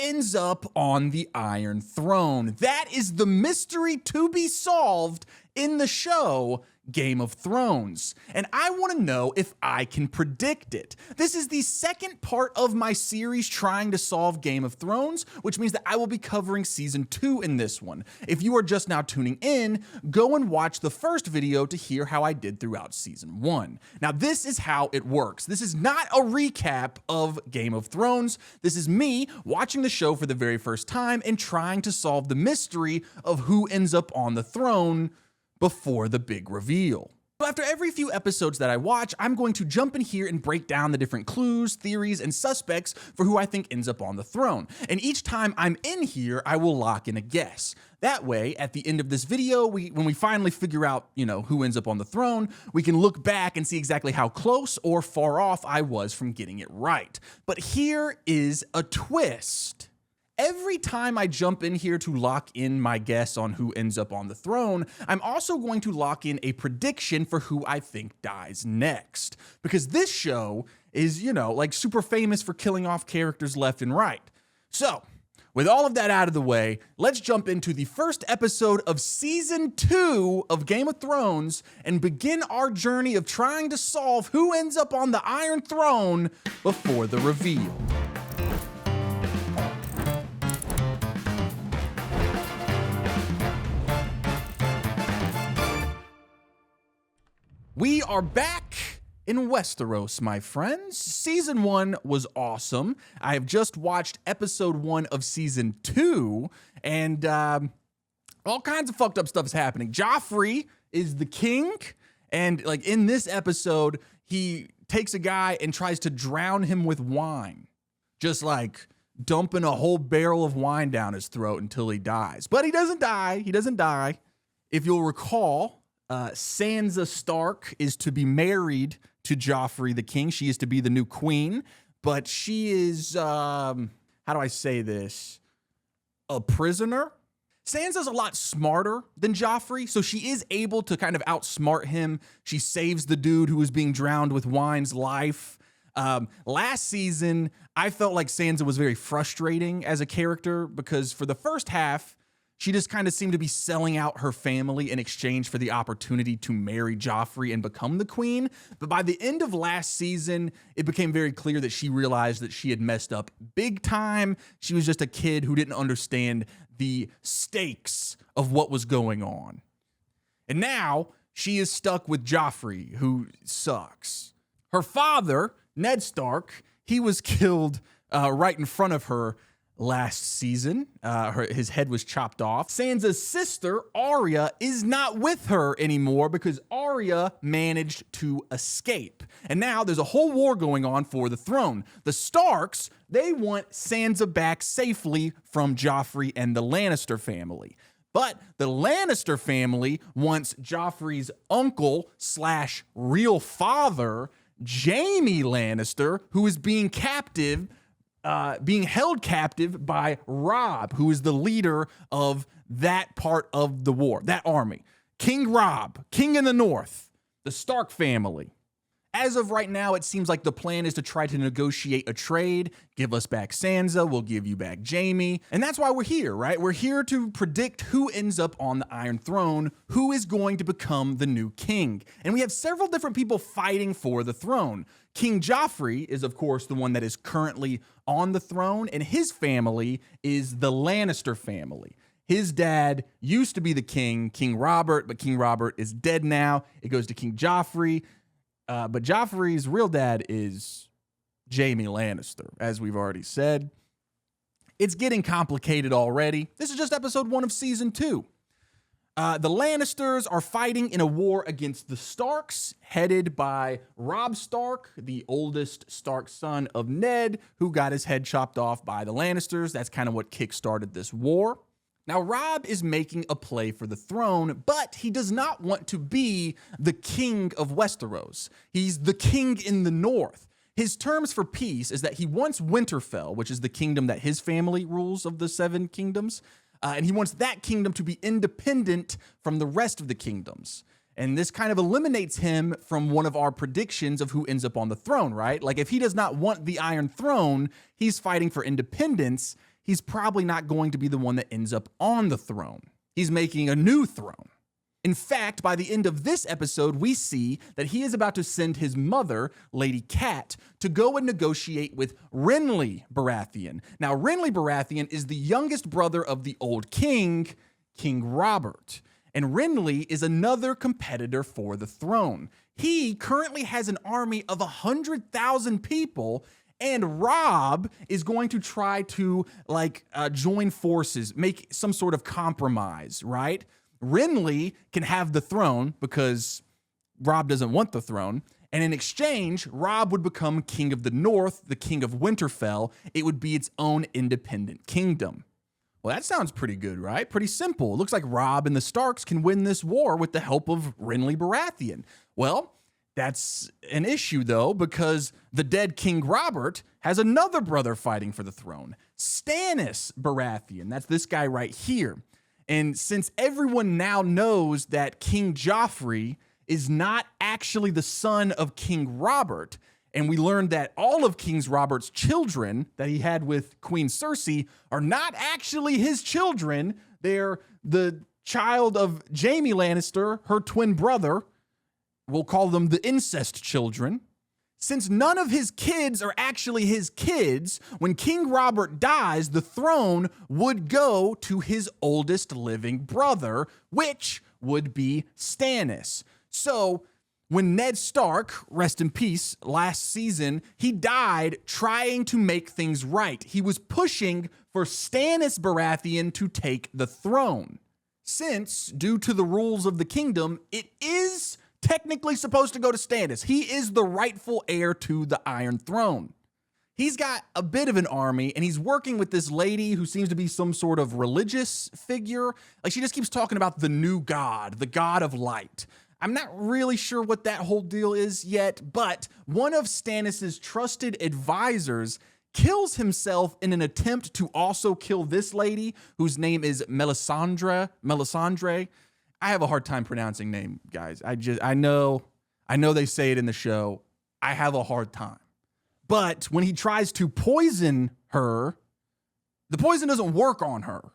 ends up on the Iron Throne? That is the mystery to be solved in the show Game of Thrones, and I want to know if I can predict it. This is the second part of my series trying to solve Game of Thrones, which means that I will be covering season 2 in this one. If you are just now tuning in, go and watch the first video to hear how I did throughout season 1. Now, this is how it works. This is not a recap of Game of Thrones. This is me watching the show for the very first time and trying to solve the mystery of who ends up on the throne before the big reveal. So after every few episodes that I watch, I'm going to jump in here and break down the different clues, theories, and suspects for who I think ends up on the throne. And each time I'm in here, I will lock in a guess. That way, at the end of this video, when we finally figure out, who ends up on the throne, we can look back and see exactly how close or far off I was from getting it right. But here is a twist. Every time I jump in here to lock in my guess on who ends up on the throne, I'm also going to lock in a prediction for who I think dies next. Because this show is, super famous for killing off characters left and right. So, with all of that out of the way, let's jump into the first episode of season 2 of Game of Thrones and begin our journey of trying to solve who ends up on the Iron Throne before the reveal. We are back in Westeros, my friends. Season 1 was awesome. I have just watched episode 1 of season 2, and all kinds of fucked up stuff is happening. Joffrey is the king, and in this episode, he takes a guy and tries to drown him with wine. Just dumping a whole barrel of wine down his throat until he dies. But he doesn't die. He doesn't die. If you'll recall, Sansa Stark is to be married to Joffrey the king. She is to be the new queen, but she is, how do I say this? A prisoner? Sansa's a lot smarter than Joffrey, so she is able to kind of outsmart him. She saves the dude who was being drowned with wine's life. Last season, I felt like Sansa was very frustrating as a character because for the first half, she just kind of seemed to be selling out her family in exchange for the opportunity to marry Joffrey and become the queen. But by the end of last season, it became very clear that she realized that she had messed up big time. She was just a kid who didn't understand the stakes of what was going on. And now she is stuck with Joffrey, who sucks. Her father, Ned Stark, he was killed right in front of her last season. His head was chopped off. Sansa's sister, Arya, is not with her anymore because Arya managed to escape. And now there's a whole war going on for the throne. The Starks, they want Sansa back safely from Joffrey and the Lannister family. But the Lannister family wants Joffrey's uncle / real father, Jaime Lannister, who is being held captive by Robb, who is the leader of that part of the war, that army. King Robb, king in the north, the Stark family. As of right now, it seems like the plan is to try to negotiate a trade. Give us back Sansa, we'll give you back Jaime. And that's why we're here, right? We're here to predict who ends up on the Iron Throne, who is going to become the new king. And we have several different people fighting for the throne. King Joffrey is, of course, the one that is currently on the throne, and his family is the Lannister family. His dad used to be the king, King Robert, but King Robert is dead now. It goes to King Joffrey. But Joffrey's real dad is Jaime Lannister, as we've already said. It's getting complicated already. This is just episode 1 of season 2. The Lannisters are fighting in a war against the Starks, headed by Robb Stark, the oldest Stark son of Ned, who got his head chopped off by the Lannisters. That's kind of what kickstarted this war. Now, Robb is making a play for the throne, but he does not want to be the king of Westeros. He's the king in the north. His terms for peace is that he wants Winterfell, which is the kingdom that his family rules of the 7 kingdoms, and he wants that kingdom to be independent from the rest of the kingdoms. And this kind of eliminates him from one of our predictions of who ends up on the throne, right? Like if he does not want the Iron Throne, he's fighting for independence. He's probably not going to be the one that ends up on the throne. He's making a new throne. In fact, by the end of this episode, we see that he is about to send his mother, Lady Cat, to go and negotiate with Renly Baratheon. Now, Renly Baratheon is the youngest brother of the old king, King Robert. And Renly is another competitor for the throne. He currently has an army of 100,000 people, and Robb is going to try to join forces, make some sort of compromise, right? Renly can have the throne because Robb doesn't want the throne. And in exchange, Robb would become king of the North, the king of Winterfell. It would be its own independent kingdom. Well, that sounds pretty good, right? Pretty simple. It looks like Robb and the Starks can win this war with the help of Renly Baratheon. Well, that's an issue, though, because the dead King Robert has another brother fighting for the throne, Stannis Baratheon. That's this guy right here. And since everyone now knows that King Joffrey is not actually the son of King Robert, and we learned that all of King Robert's children that he had with Queen Cersei are not actually his children. They're the child of Jaime Lannister, her twin brother. We'll call them the incest children. Since none of his kids are actually his kids, when King Robert dies, the throne would go to his oldest living brother, which would be Stannis. So when Ned Stark, rest in peace, last season, he died trying to make things right. He was pushing for Stannis Baratheon to take the throne. Since, due to the rules of the kingdom, it is technically supposed to go to Stannis. He is the rightful heir to the Iron Throne. He's got a bit of an army, and he's working with this lady who seems to be some sort of religious figure. Like, she just keeps talking about the new god, the god of light. I'm not really sure what that whole deal is yet, but one of Stannis's trusted advisors kills himself in an attempt to also kill this lady, whose name is Melisandre. I have a hard time pronouncing name, guys. I know they say it in the show. I have a hard time. But when he tries to poison her, the poison doesn't work on her.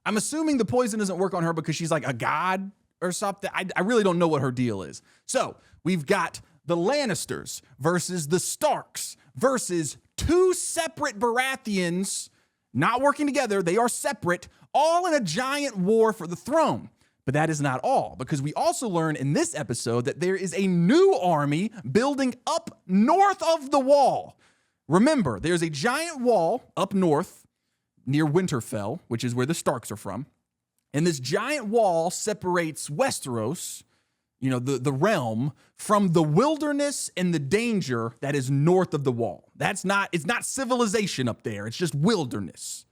I'm assuming the poison doesn't work on her because she's like a god or something. I really don't know what her deal is. So we've got the Lannisters versus the Starks versus two separate Baratheons not working together. They are separate, all in a giant war for the throne. But that is not all, because we also learn in this episode that there is a new army building up north of the wall. Remember, there's a giant wall up north near Winterfell, which is where the Starks are from. And this giant wall separates Westeros, the realm, from the wilderness and the danger that is north of the wall. It's not civilization up there. It's just wilderness.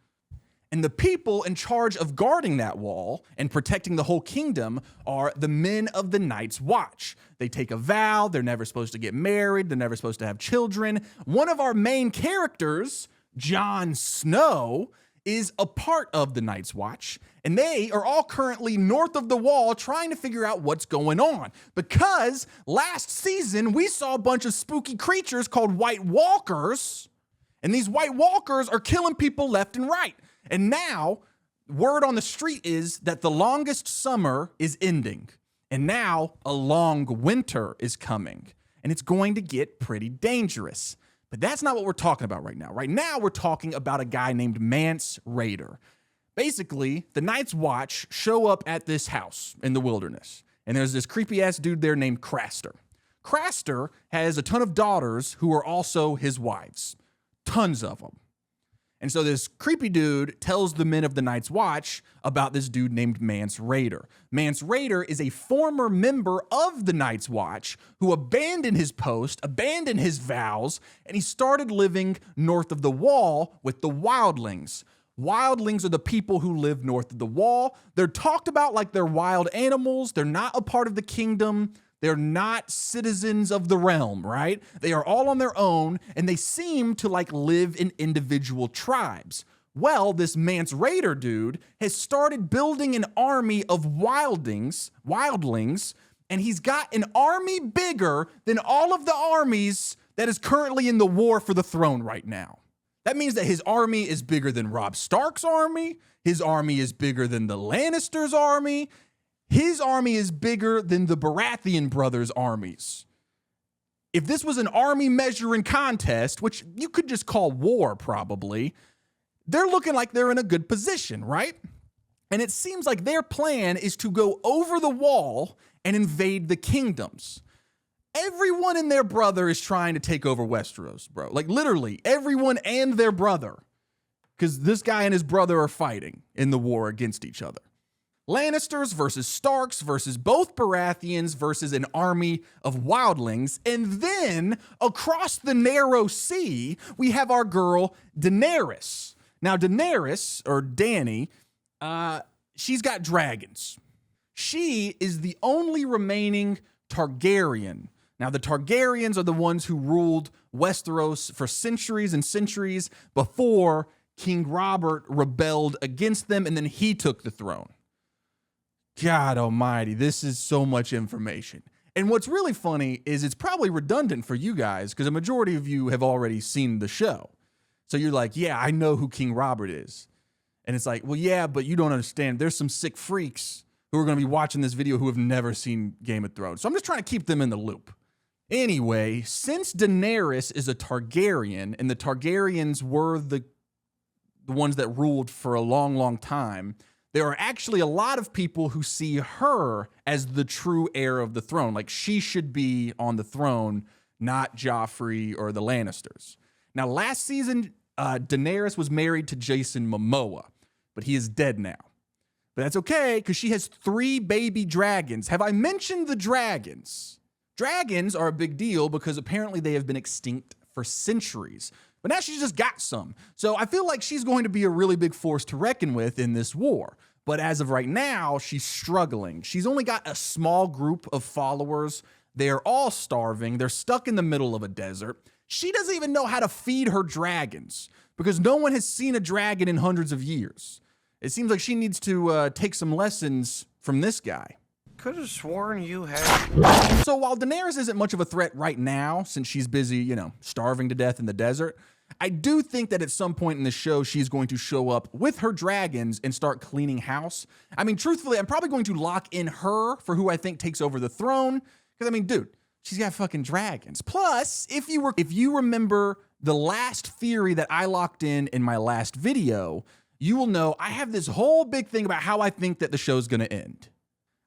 And the people in charge of guarding that wall and protecting the whole kingdom are the men of the Night's Watch. They take a vow. They're never supposed to get married. They're never supposed to have children. One of our main characters, Jon Snow, is a part of the Night's Watch. And they are all currently north of the wall trying to figure out what's going on. Because last season, we saw a bunch of spooky creatures called White Walkers. And these White Walkers are killing people left and right. And now, word on the street is that the longest summer is ending. And now, a long winter is coming. And it's going to get pretty dangerous. But that's not what we're talking about right now. Right now, we're talking about a guy named Mance Rayder. Basically, the Night's Watch show up at this house in the wilderness. And there's this creepy-ass dude there named Craster. Craster has a ton of daughters who are also his wives. Tons of them. And so this creepy dude tells the men of the Night's Watch about this dude named Mance Rayder. Mance Rayder is a former member of the Night's Watch who abandoned his post, abandoned his vows, and he started living north of the wall with the wildlings. Wildlings are the people who live north of the wall. They're talked about like they're wild animals. They're not a part of the kingdom. They're not citizens of the realm, right? They are all on their own, and they seem to live in individual tribes. Well, this Mance Rayder dude has started building an army of wildlings and he's got an army bigger than all of the armies that is currently in the war for the throne right now. That means that his army is bigger than Robb Stark's army. His army is bigger than the Lannisters' army. His army is bigger than the Baratheon brothers' armies. If this was an army measuring contest, which you could just call war probably, they're looking like they're in a good position, right? And it seems like their plan is to go over the wall and invade the kingdoms. Everyone and their brother is trying to take over Westeros, bro. Like literally everyone and their brother. Because this guy and his brother are fighting in the war against each other. Lannisters versus Starks versus both Baratheons versus an army of wildlings. And then across the narrow sea, we have our girl Daenerys. Now Daenerys, or Dany, she's got dragons. She is the only remaining Targaryen. Now, the Targaryens are the ones who ruled Westeros for centuries and centuries before King Robert rebelled against them, and then he took the throne. God almighty, this is so much information. And what's really funny is it's probably redundant for you guys because a majority of you have already seen the show. So you're like, yeah, I know who King Robert is. And it's like, well, yeah, but you don't understand. There's some sick freaks who are going to be watching this video who have never seen Game of Thrones. So I'm just trying to keep them in the loop. Anyway, since Daenerys is a Targaryen and the Targaryens were the ones that ruled for a long, long time, there are actually a lot of people who see her as the true heir of the throne. Like she should be on the throne, not Joffrey or the Lannisters. Now, last season, Daenerys was married to Jason Momoa, but he is dead now. But that's okay, because she has 3 baby dragons. Have I mentioned the dragons? Dragons are a big deal because apparently they have been extinct for centuries. But now she's just got some. So I feel like she's going to be a really big force to reckon with in this war. But as of right now, she's struggling. She's only got a small group of followers. They are all starving. They're stuck in the middle of a desert. She doesn't even know how to feed her dragons because no one has seen a dragon in hundreds of years. It seems like she needs to take some lessons from this guy. Could have sworn you had. So while Daenerys isn't much of a threat right now, since she's busy, starving to death in the desert, I do think that at some point in the show, she's going to show up with her dragons and start cleaning house. I mean, truthfully, I'm probably going to lock in her for who I think takes over the throne. Because, I mean, dude, she's got fucking dragons. Plus, if you remember the last theory that I locked in my last video, you will know I have this whole big thing about how I think that the show's going to end.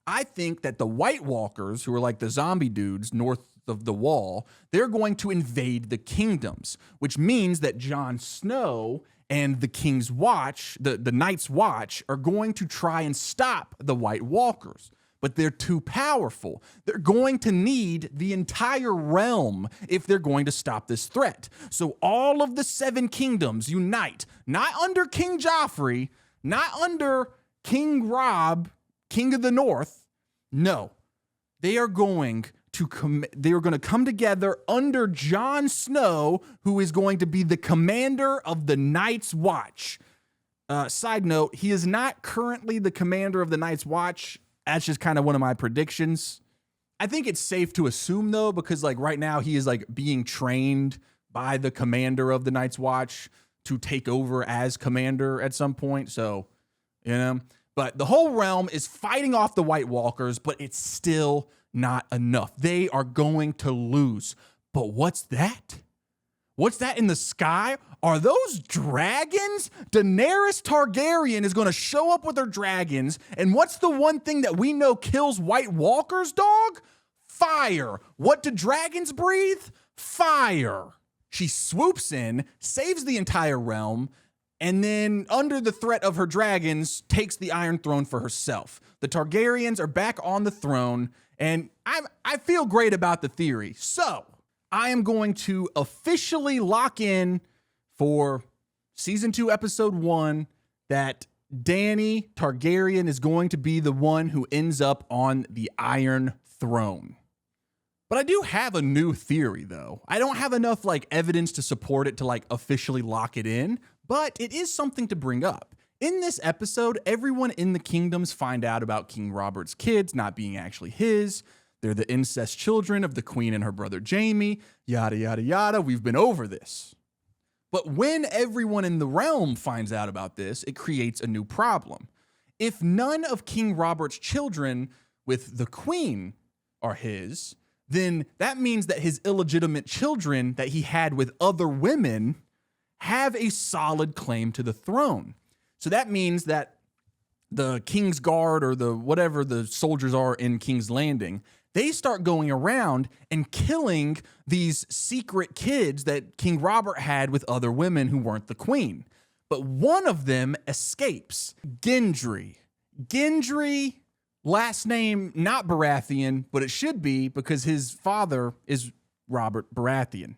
I think that the White Walkers, who are like the zombie dudes north of the wall, they're going to invade the kingdoms, which means that Jon Snow and the King's Watch, the Night's Watch, are going to try and stop the White Walkers. But they're too powerful. They're going to need the entire realm if they're going to stop this threat. So all of the 7 kingdoms unite, not under King Joffrey, not under King Robb, King of the North. No, they are going to come together under Jon Snow, who is going to be the commander of the Night's Watch. Side note, he is not currently the commander of the Night's Watch. That's just kind of one of my predictions. I think it's safe to assume, though, because like right now he is like being trained by the commander of the Night's Watch to take over as commander at some point. So, but the whole realm is fighting off the White Walkers, but it's still not enough. They are going to lose. But what's that? What's that in the sky? Are those dragons? Daenerys Targaryen is going to show up with her dragons. And what's the one thing that we know kills White Walkers, dog? Fire. What do dragons breathe? Fire. She swoops in, saves the entire realm, and then, under the threat of her dragons, takes the Iron Throne for herself. The Targaryens are back on the throne, and I feel great about the theory. So, I am going to officially lock in for Season 2, Episode 1, that Dany Targaryen is going to be the one who ends up on the Iron Throne. But I do have a new theory, though. I don't have enough evidence to support it to officially lock it in, but it is something to bring up. In this episode, everyone in the kingdoms find out about King Robert's kids not being actually his. They're the incest children of the queen and her brother Jaime, yada, yada, yada. We've been over this. But when everyone in the realm finds out about this, it creates a new problem. If none of King Robert's children with the queen are his, then that means that his illegitimate children that he had with other women have a solid claim to the throne. So that means that the King's Guard or the whatever the soldiers are in King's Landing, they start going around and killing these secret kids that King Robert had with other women who weren't the queen. But one of them escapes, Gendry. Gendry, last name not Baratheon, but it should be because his father is Robert Baratheon.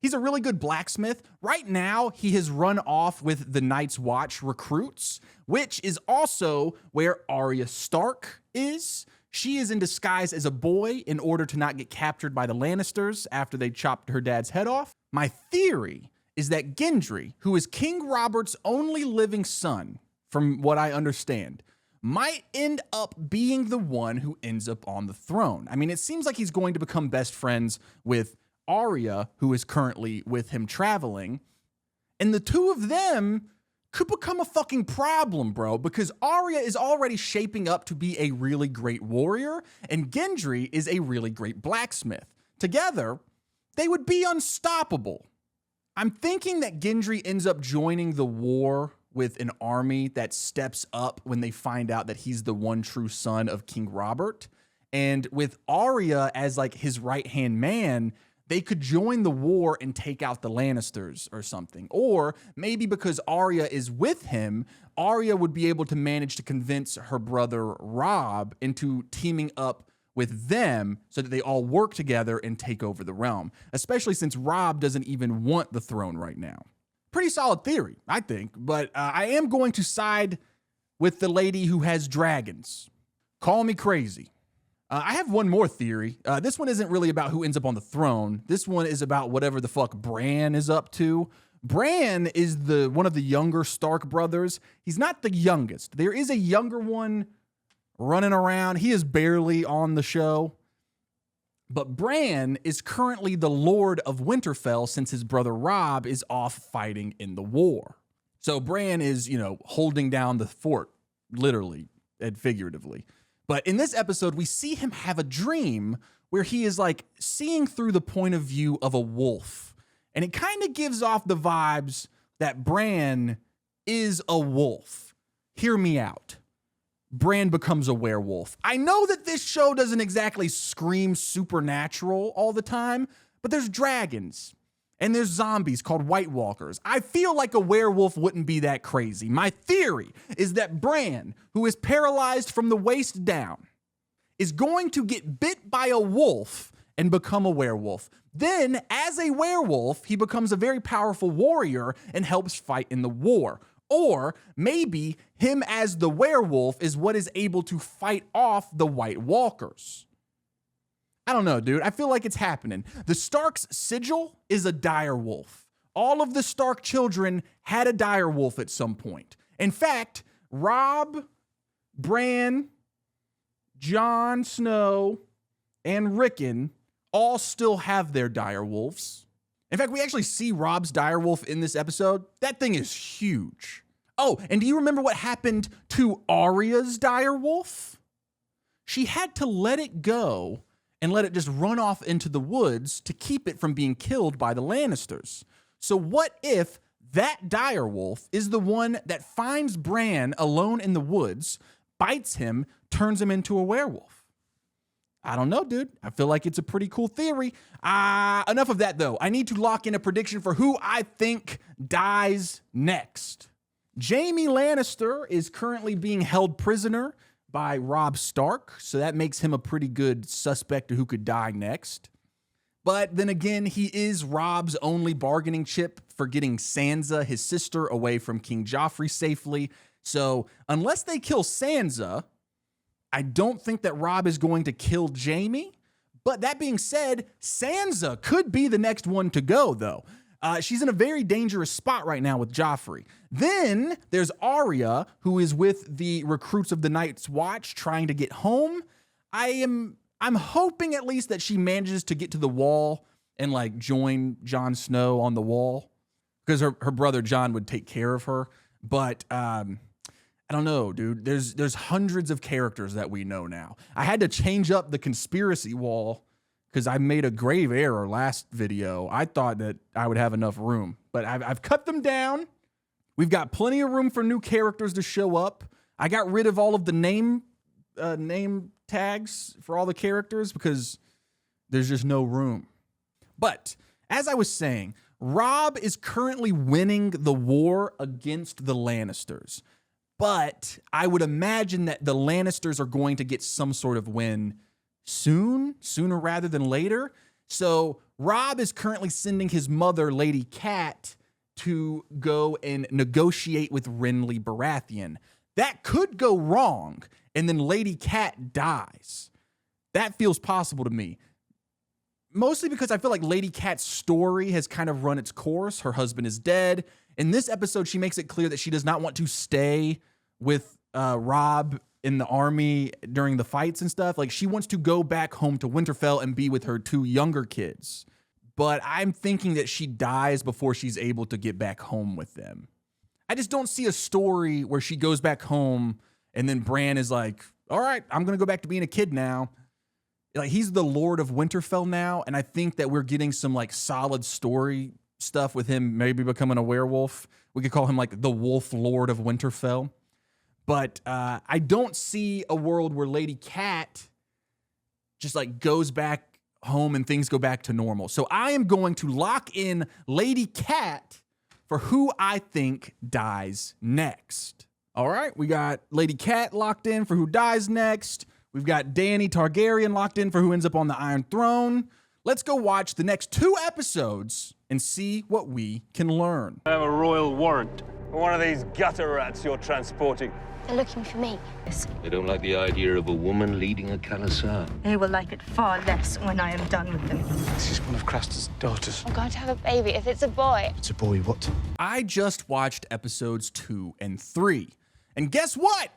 He's a really good blacksmith. Right now, he has run off with the Night's Watch recruits, which is also where Arya Stark is. She is in disguise as a boy in order to not get captured by the Lannisters after they chopped her dad's head off. My theory is that Gendry, who is King Robert's only living son, from what I understand, might end up being the one who ends up on the throne. I mean, it seems like he's going to become best friends with Arya, who is currently with him traveling, and the two of them could become a fucking problem, bro, because Arya is already shaping up to be a really great warrior, and Gendry is a really great blacksmith. Together, they would be unstoppable. I'm thinking that Gendry ends up joining the war with an army that steps up when they find out that he's the one true son of King Robert, and with Arya as like his right-hand man, they could join the war and take out the Lannisters or something. Or maybe because Arya is with him, Arya would be able to manage to convince her brother Robb into teaming up with them so that they all work together and take over the realm, especially since Robb doesn't even want the throne right now. Pretty solid theory, I think, but I am going to side with the lady who has dragons. Call me crazy. I have one more theory. This one isn't really about who ends up on the throne. This one is about whatever the fuck Bran is up to. Bran is one of the younger Stark brothers. He's not the youngest. There is a younger one running around. He is barely on the show. But Bran is currently the Lord of Winterfell since his brother Robb is off fighting in the war. So Bran is, holding down the fort, literally and figuratively. But in this episode, we see him have a dream where he is like seeing through the point of view of a wolf. And it kind of gives off the vibes that Bran is a wolf. Hear me out. Bran becomes a werewolf. I know that this show doesn't exactly scream supernatural all the time, but there's dragons and there's zombies called White Walkers. I feel like a werewolf wouldn't be that crazy. My theory is that Bran, who is paralyzed from the waist down, is going to get bit by a wolf and become a werewolf. Then, as a werewolf, he becomes a very powerful warrior and helps fight in the war. Or maybe him as the werewolf is what is able to fight off the White Walkers. I don't know, dude. I feel like it's happening. The Stark's sigil is a dire wolf. All of the Stark children had a dire wolf at some point. In fact, Robb, Bran, Jon Snow, and Rickon all still have their dire wolves. In fact, we actually see Robb's direwolf in this episode. That thing is huge. Oh, and do you remember what happened to Arya's direwolf? She had to let it go and let it just run off into the woods to keep it from being killed by the Lannisters. So what if that direwolf is the one that finds Bran alone in the woods, bites him, turns him into a werewolf? I don't know, dude. I feel like it's a pretty cool theory. Enough of that, though. I need to lock in a prediction for who I think dies next. Jaime Lannister is currently being held prisoner by Robb Stark, so that makes him a pretty good suspect of who could die next. But then again, he is Robb's only bargaining chip for getting Sansa, his sister, away from King Joffrey safely. So unless they kill Sansa, I don't think that Robb is going to kill Jaime. But that being said, Sansa could be the next one to go, though. She's in a very dangerous spot right now with Joffrey. Then there's Arya, who is with the recruits of the Night's Watch trying to get home. I am I'm hoping at least that she manages to get to the wall and like join Jon Snow on the wall, because her brother Jon would take care of her. But I don't know, dude. There's hundreds of characters that we know now. I had to change up the conspiracy wall because I made a grave error last video. I thought that I would have enough room, but I've cut them down. We've got plenty of room for new characters to show up. I got rid of all of the name tags for all the characters because there's just no room. But as I was saying, Robb is currently winning the war against the Lannisters. But I would imagine that the Lannisters are going to get some sort of win sooner rather than later. So Robb is currently sending his mother, Lady Cat, to go and negotiate with Renly Baratheon. That could go wrong, and then Lady Cat dies. That feels possible to me. Mostly because I feel like Lady Cat's story has kind of run its course. Her husband is dead. In this episode, she makes it clear that she does not want to stay with Robb in the army during the fights and stuff. Like, she wants to go back home to Winterfell and be with her two younger kids. But I'm thinking that she dies before she's able to get back home with them. I just don't see a story where she goes back home and then Bran is like, all right, I'm going to go back to being a kid now. Like, he's the Lord of Winterfell now, and I think that we're getting some like solid story stuff with him maybe becoming a werewolf. We could call him like the Wolf Lord of Winterfell. But I don't see a world where Lady Cat just like goes back home and things go back to normal. So I am going to lock in Lady Cat for who I think dies next. All right, we got Lady Cat locked in for who dies next. We've got Dany Targaryen locked in for who ends up on the Iron Throne. Let's go watch the next 2 episodes and see what we can learn. I have a royal warrant. One of these gutter rats you're transporting. They're looking for me. They don't like the idea of a woman leading a Khalasar. They will like it far less when I am done with them. This is one of Craster's daughters. I'm going to have a baby. If it's a boy. It's a boy, what? I just watched episodes 2 and 3. And guess what?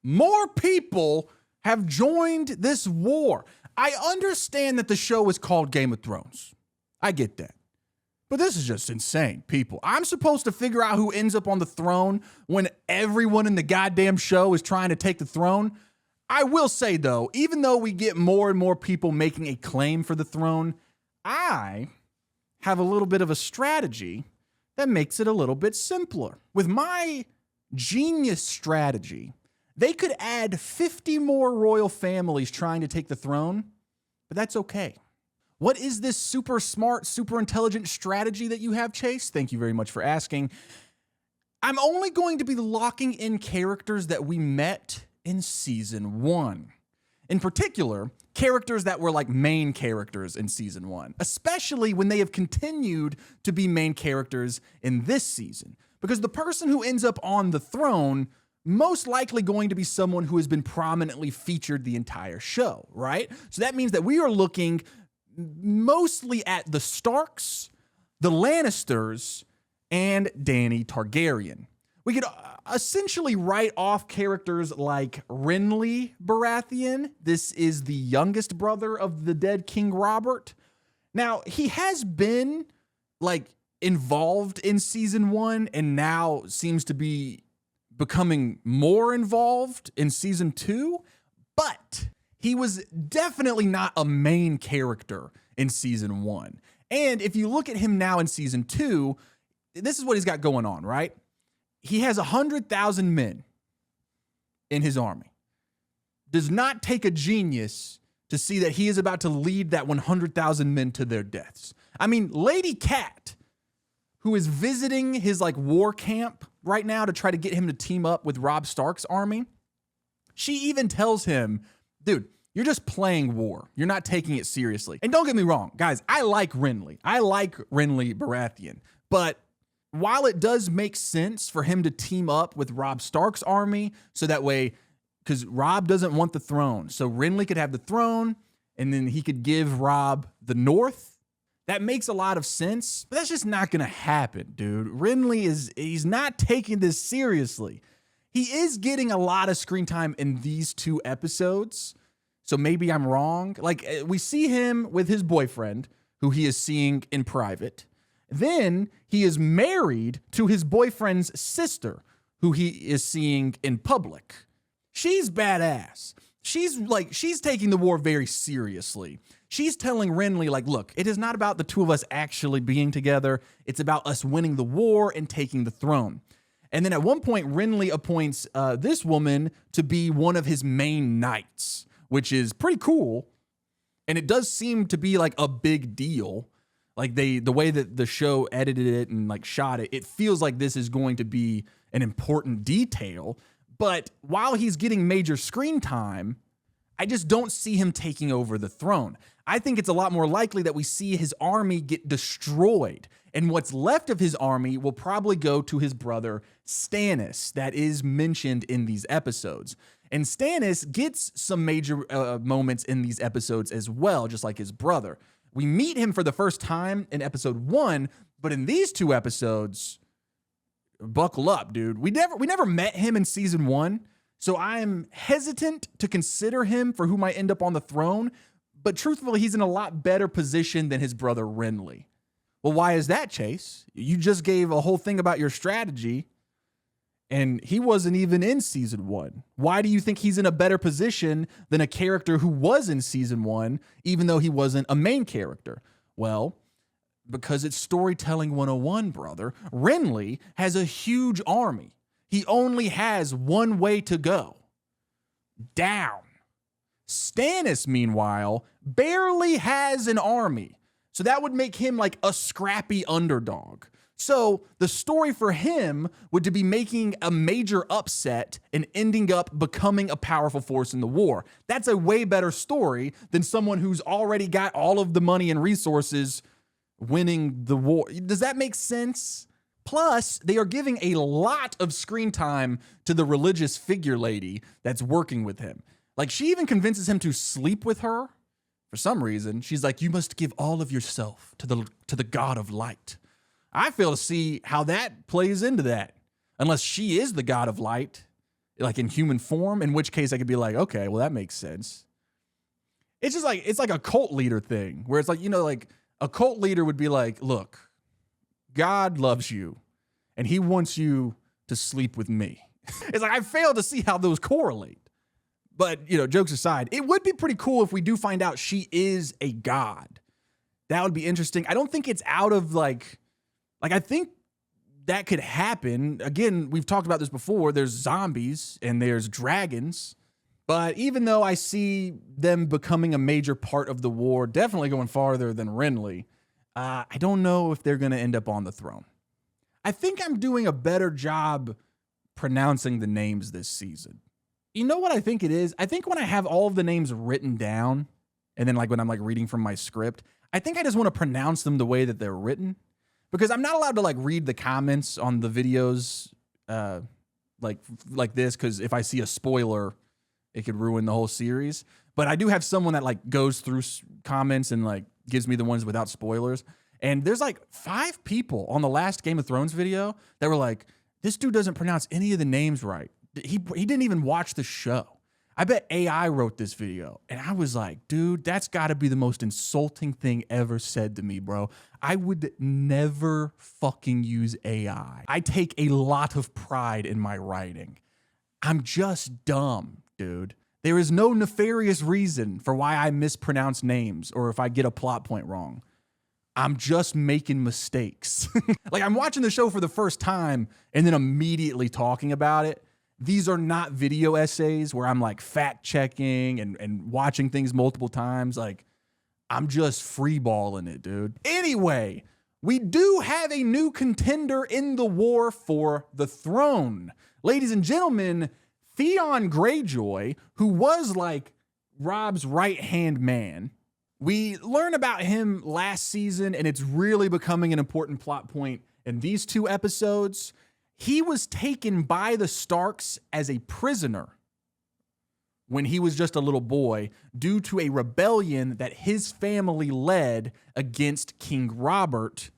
More people have joined this war. I understand that the show is called Game of Thrones. I get that. But this is just insane, people. I'm supposed to figure out who ends up on the throne when everyone in the goddamn show is trying to take the throne. I will say, though, even though we get more and more people making a claim for the throne, I have a little bit of a strategy that makes it a little bit simpler. With my genius strategy, they could add 50 more royal families trying to take the throne, but that's okay. What is this super smart, super intelligent strategy that you have, Chase? Thank you very much for asking. I'm only going to be locking in characters that we met in season 1. In particular, characters that were like main characters in season 1, especially when they have continued to be main characters in this season. Because the person who ends up on the throne most likely going to be someone who has been prominently featured the entire show, right? So that means that we are looking mostly at the Starks, the Lannisters, and Dany Targaryen. We could essentially write off characters like Renly Baratheon. This is the youngest brother of the dead King Robert. Now, he has been like involved in season 1 and now seems to be becoming more involved in season 2, but he was definitely not a main character in season 1. And if you look at him now in season 2, this is what he's got going on, right? He has 100,000 men in his army. Does not take a genius to see that he is about to lead that 100,000 men to their deaths. I mean, Lady Cat, who is visiting his like war camp right now to try to get him to team up with Robb Stark's army, she even tells him, dude, you're just playing war. You're not taking it seriously. And don't get me wrong, guys, I like Renly. I like Renly Baratheon. But while it does make sense for him to team up with Robb Stark's army, so that way, because Robb doesn't want the throne, so Renly could have the throne, and then he could give Robb the North. That makes a lot of sense, but that's just not going to happen, dude. Renly he's not taking this seriously. He is getting a lot of screen time in these 2 episodes. So maybe I'm wrong. Like, we see him with his boyfriend, who he is seeing in private. Then he is married to his boyfriend's sister, who he is seeing in public. She's badass. She's taking the war very seriously. She's telling Renly, like, look, it is not about the two of us actually being together. It's about us winning the war and taking the throne. And then at one point, Renly appoints this woman to be one of his main knights, which is pretty cool. And it does seem to be like a big deal. Like the way that the show edited it and like shot it, it feels like this is going to be an important detail. But while he's getting major screen time, I just don't see him taking over the throne. I think it's a lot more likely that we see his army get destroyed. And what's left of his army will probably go to his brother Stannis, that is mentioned in these episodes. And Stannis gets some major moments in these episodes as well, just like his brother. We meet him for the first time in episode 1, but in these 2 episodes, buckle up, dude. We never met him in season 1, so I'm hesitant to consider him for who might end up on the throne, but truthfully, he's in a lot better position than his brother Renly. Well, why is that, Chase? You just gave a whole thing about your strategy, and he wasn't even in season 1. Why do you think he's in a better position than a character who was in season 1, even though he wasn't a main character? Well, because it's storytelling 101, brother. Renly has a huge army. He only has one way to go: down. Stannis, meanwhile, barely has an army. So that would make him like a scrappy underdog. So the story for him would to be making a major upset and ending up becoming a powerful force in the war. That's a way better story than someone who's already got all of the money and resources winning the war. Does that make sense? Plus, they are giving a lot of screen time to the religious figure lady that's working with him. Like, she even convinces him to sleep with her. For some reason, she's like, you must give all of yourself to the God of light. I fail to see how that plays into that, unless she is the God of light, like in human form, in which case I could be like, okay, well, that makes sense. It's just like, it's like a cult leader thing where it's like, you know, like a cult leader would be like, look, God loves you and he wants you to sleep with me. It's like, I fail to see how those correlate. But, you know, jokes aside, it would be pretty cool if we do find out she is a god. That would be interesting. I don't think it's out of like I think that could happen. Again, we've talked about this before. There's zombies and there's dragons. But even though I see them becoming a major part of the war, definitely going farther than Renly, I don't know if they're going to end up on the throne. I think I'm doing a better job pronouncing the names this season. You know what I think it is? I think when I have all of the names written down, and then like when I'm like reading from my script, I think I just want to pronounce them the way that they're written, because I'm not allowed to like read the comments on the videos like this, because if I see a spoiler, it could ruin the whole series. But I do have someone that like goes through comments and like gives me the ones without spoilers. And there's like 5 people on the last Game of Thrones video that were like, this dude doesn't pronounce any of the names right. He didn't even watch the show. I bet AI wrote this video. And I was like, dude, that's got to be the most insulting thing ever said to me, bro. I would never fucking use AI. I take a lot of pride in my writing. I'm just dumb, dude. There is no nefarious reason for why I mispronounce names or if I get a plot point wrong. I'm just making mistakes. Like, I'm watching the show for the first time and then immediately talking about it. These are not video essays where I'm like fact checking and watching things multiple times. Like, I'm just freeballing it, dude. Anyway, we do have a new contender in the war for the throne. Ladies and gentlemen, Theon Greyjoy, who was like Rob's right-hand man. We learn about him last season, and it's really becoming an important plot point in these 2 episodes. He was taken by the Starks as a prisoner when he was just a little boy due to a rebellion that his family led against King Robert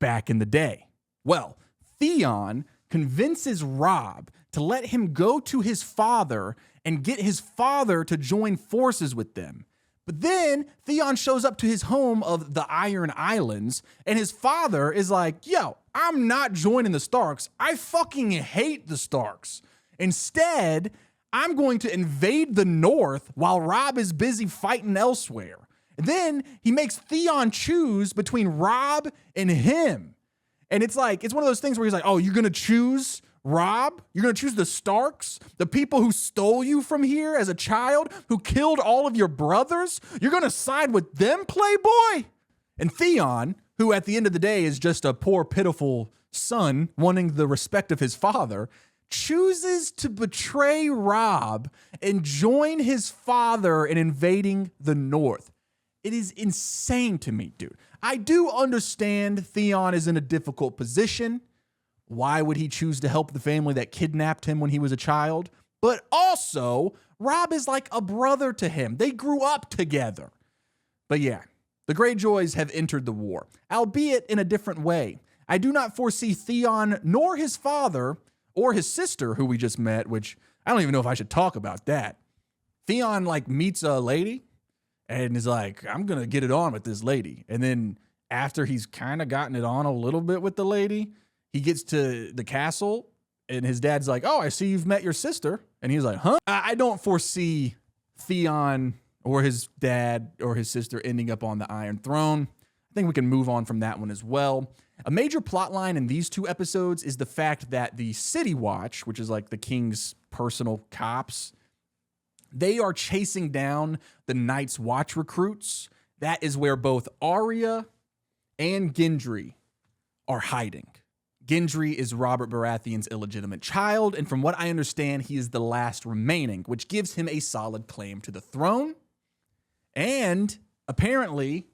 back in the day. Well, Theon convinces Robb to let him go to his father and get his father to join forces with them. But then Theon shows up to his home of the Iron Islands, and his father is like, yo, I'm not joining the Starks. I fucking hate the Starks. Instead, I'm going to invade the North while Robb is busy fighting elsewhere. And then he makes Theon choose between Robb and him. And it's like, it's one of those things where he's like, oh, you're going to choose Robb? You're going to choose the Starks? The people who stole you from here as a child, who killed all of your brothers? You're going to side with them, playboy? And Theon, who at the end of the day is just a poor, pitiful son wanting the respect of his father, chooses to betray Robb and join his father in invading the North. It is insane to me, dude. I do understand Theon is in a difficult position. Why would he choose to help the family that kidnapped him when he was a child? But also, Robb is like a brother to him. They grew up together. But yeah, the Greyjoys have entered the war, albeit in a different way. I do not foresee Theon nor his father or his sister, who we just met, which I don't even know if I should talk about that. Theon like meets a lady and is like, I'm going to get it on with this lady. And then after he's kind of gotten it on a little bit with the lady, he gets to the castle and his dad's like, oh, I see you've met your sister. And he's like, huh? I don't foresee Theon or his dad or his sister ending up on the Iron Throne. I think we can move on from that one as well. A major plot line in these 2 episodes is the fact that the City Watch, which is like the king's personal cops, they are chasing down the Night's Watch recruits. That is where both Arya and Gendry are hiding. Gendry is Robert Baratheon's illegitimate child, and from what I understand, he is the last remaining, which gives him a solid claim to the throne. And apparently,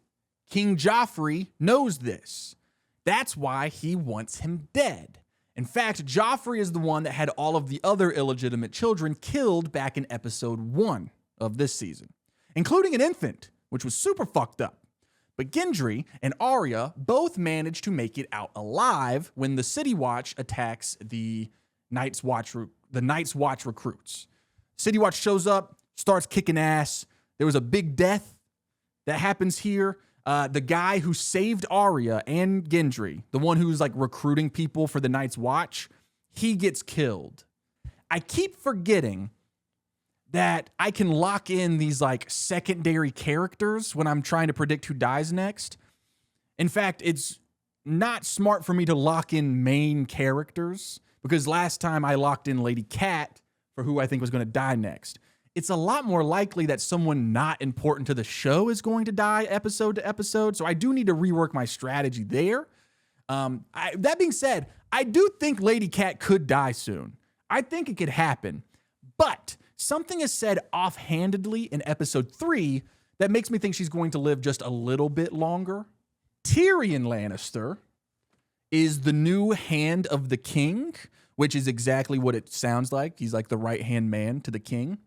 King Joffrey knows this. That's why he wants him dead. In fact, Joffrey is the one that had all of the other illegitimate children killed back in episode 1 of this season, including an infant, which was super fucked up. But Gendry and Arya both manage to make it out alive when the City Watch attacks the Night's Watch recruits. City Watch shows up, starts kicking ass. There was a big death that happens here. The guy who saved Arya and Gendry, the one who's like recruiting people for the Night's Watch, he gets killed. I keep forgetting that I can lock in these like secondary characters when I'm trying to predict who dies next. In fact, it's not smart for me to lock in main characters because last time I locked in Lady Cat for who I think was going to die next. It's a lot more likely that someone not important to the show is going to die episode to episode. So I do need to rework my strategy there. That being said, I do think Lady Cat could die soon. I think it could happen. But something is said offhandedly in episode 3 that makes me think she's going to live just a little bit longer. Tyrion Lannister is the new Hand of the King, which is exactly what it sounds like. He's like the right-hand man to the king.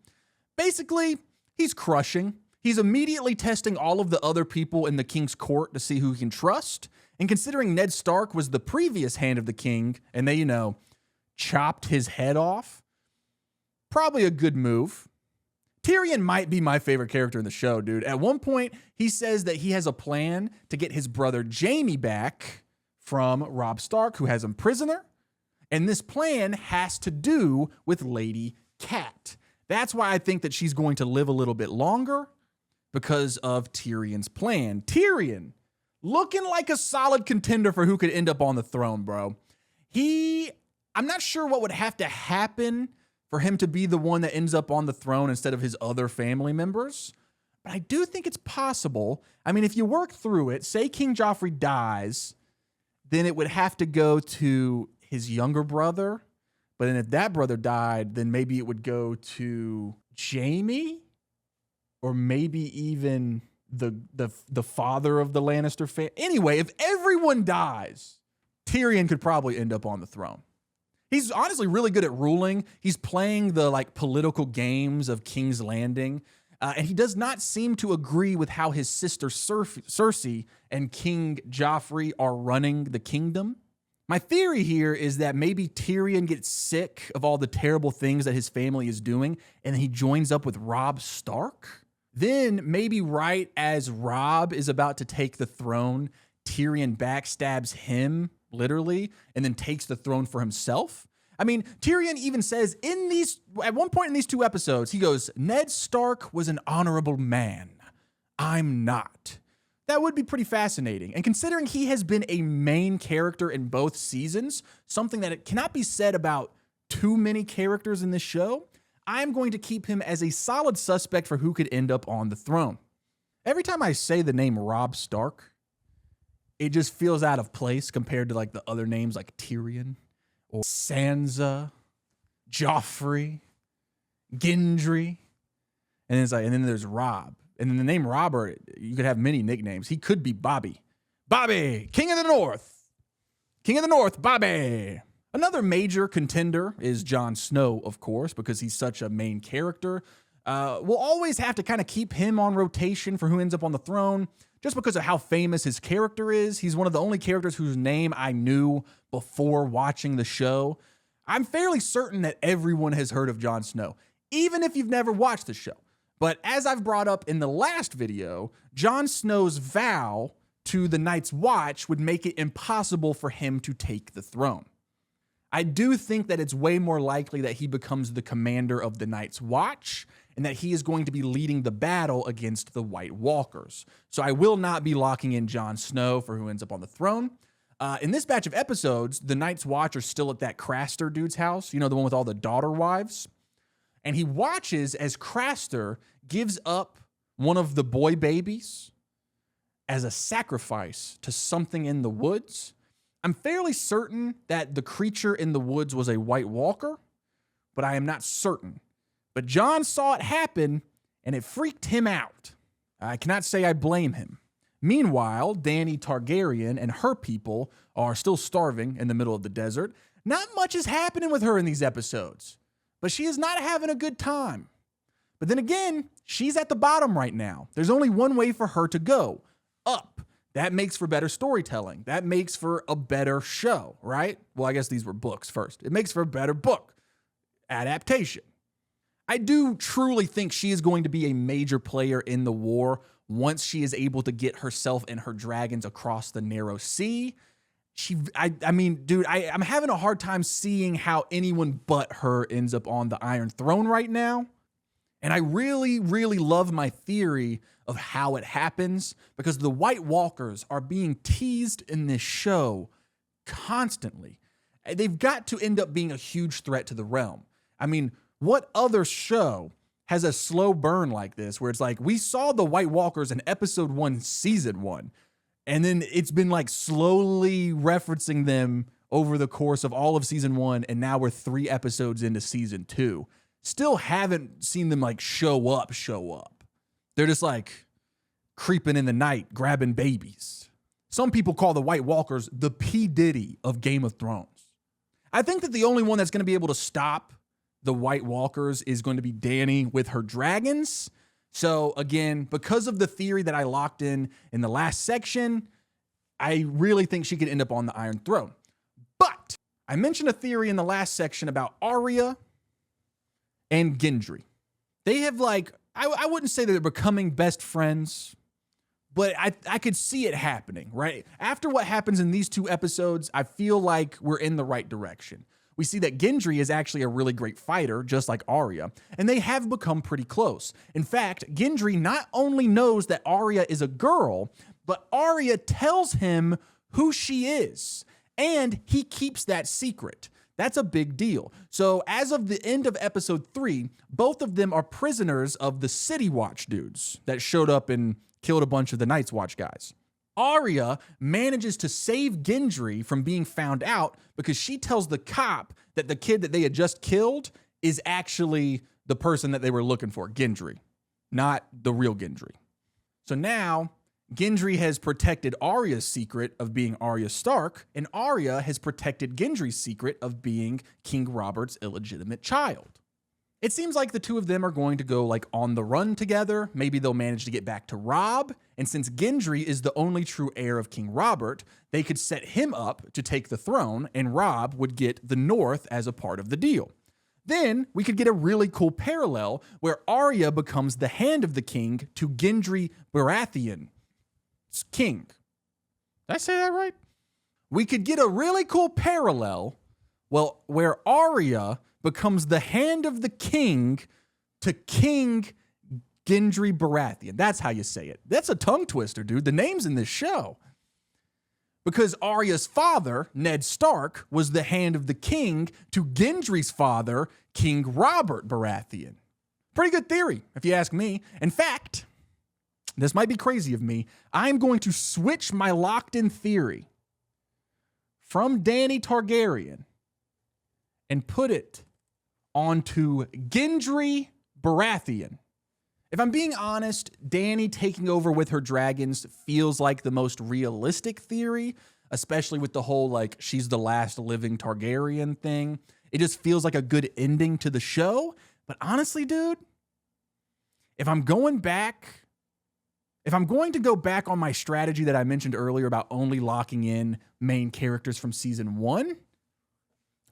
Basically, he's crushing. He's immediately testing all of the other people in the king's court to see who he can trust. And considering Ned Stark was the previous Hand of the King, and they, chopped his head off, probably a good move. Tyrion might be my favorite character in the show, dude. At one point, he says that he has a plan to get his brother Jaime back from Robb Stark, who has him prisoner. And this plan has to do with Lady Cat. That's why I think that she's going to live a little bit longer because of Tyrion's plan. Tyrion, looking like a solid contender for who could end up on the throne, bro. I'm not sure what would have to happen for him to be the one that ends up on the throne instead of his other family members. But I do think it's possible. I mean, if you work through it, say King Joffrey dies, then it would have to go to his younger brother. But then if that brother died, then maybe it would go to Jaime, or maybe even the father of the Lannister family. Anyway, if everyone dies, Tyrion could probably end up on the throne. He's honestly really good at ruling. He's playing the political games of King's Landing. And he does not seem to agree with how his sister Cersei and King Joffrey are running the kingdom. My theory here is that maybe Tyrion gets sick of all the terrible things that his family is doing, and he joins up with Robb Stark. Then maybe right as Robb is about to take the throne, Tyrion backstabs him, literally, and then takes the throne for himself. I mean, Tyrion even says at one point in these 2 episodes, he goes, "Ned Stark was an honorable man. I'm not." That would be pretty fascinating. And considering he has been a main character in both seasons, something that it cannot be said about too many characters in this show, I'm going to keep him as a solid suspect for who could end up on the throne. Every time I say the name Robb Stark, it just feels out of place compared to like the other names like Tyrion or Sansa, Joffrey, Gendry. And then there's Robb. And then the name Robert, you could have many nicknames. He could be Bobby. Bobby, King of the North. King of the North, Bobby. Another major contender is Jon Snow, of course, because he's such a main character. We'll always have to kind of keep him on rotation for who ends up on the throne, just because of how famous his character is. He's one of the only characters whose name I knew before watching the show. I'm fairly certain that everyone has heard of Jon Snow, even if you've never watched the show. But as I've brought up in the last video, Jon Snow's vow to the Night's Watch would make it impossible for him to take the throne. I do think that it's way more likely that he becomes the commander of the Night's Watch and that he is going to be leading the battle against the White Walkers. So I will not be locking in Jon Snow for who ends up on the throne. In this batch of episodes, the Night's Watch are still at that Craster dude's house, you know, the one with all the daughter wives. And he watches as Craster gives up one of the boy babies as a sacrifice to something in the woods. I'm fairly certain that the creature in the woods was a White Walker, but I am not certain. But Jon saw it happen, and it freaked him out. I cannot say I blame him. Meanwhile, Dany Targaryen and her people are still starving in the middle of the desert. Not much is happening with her in these episodes, but she is not having a good time. But then again, she's at the bottom right now. There's only one way for her to go, up. That makes for better storytelling. That makes for a better show, right? Well, I guess these were books first. It makes for a better book adaptation. I do truly think she is going to be a major player in the war once she is able to get herself and her dragons across the narrow sea. I mean, dude, I'm having a hard time seeing how anyone but her ends up on the Iron Throne right now. And I really, really love my theory of how it happens, because the White Walkers are being teased in this show constantly. They've got to end up being a huge threat to the realm. I mean, what other show has a slow burn like this, where it's like, we saw the White Walkers in episode 1, season 1, and then it's been like slowly referencing them over the course of all of season 1, and now we're 3 episodes into season 2. Still haven't seen them like show up. They're just like creeping in the night, grabbing babies. Some people call the White Walkers the P. Diddy of Game of Thrones. I think that the only one that's going to be able to stop the White Walkers is going to be Dany with her dragons. So again, because of the theory that I locked in the last section, I really think she could end up on the Iron Throne. But I mentioned a theory in the last section about Arya and Gendry. They have I wouldn't say that they're becoming best friends, but I could see it happening, right? After what happens in these 2 episodes, I feel like we're in the right direction. We see that Gendry is actually a really great fighter, just like Arya, and they have become pretty close. In fact, Gendry not only knows that Arya is a girl, but Arya tells him who she is, and he keeps that secret. That's a big deal. So as of the end of episode 3, both of them are prisoners of the City Watch dudes that showed up and killed a bunch of the Night's Watch guys. Arya manages to save Gendry from being found out because she tells the cop that the kid that they had just killed is actually the person that they were looking for, Gendry, not the real Gendry. So now Gendry has protected Arya's secret of being Arya Stark, and Arya has protected Gendry's secret of being King Robert's illegitimate child. It seems like the two of them are going to go like on the run together. Maybe they'll manage to get back to Robb. And since Gendry is the only true heir of King Robert, they could set him up to take the throne, and Robb would get the North as a part of the deal. Then we could get a really cool parallel where Arya becomes the hand of the king to Gendry Baratheon's king. Did I say that right? We could get a really cool parallel, well, where Arya becomes the hand of the king to King Gendry Baratheon. That's how you say it. That's a tongue twister, dude. The name's in this show. Because Arya's father, Ned Stark, was the hand of the king to Gendry's father, King Robert Baratheon. Pretty good theory, if you ask me. In fact, this might be crazy of me, I'm going to switch my locked-in theory from Dany Targaryen and put it onto Gendry Baratheon. If I'm being honest, Dany taking over with her dragons feels like the most realistic theory, especially with the whole, like, she's the last living Targaryen thing. It just feels like a good ending to the show. But honestly, dude, if I'm going to go back on my strategy that I mentioned earlier about only locking in main characters from season 1,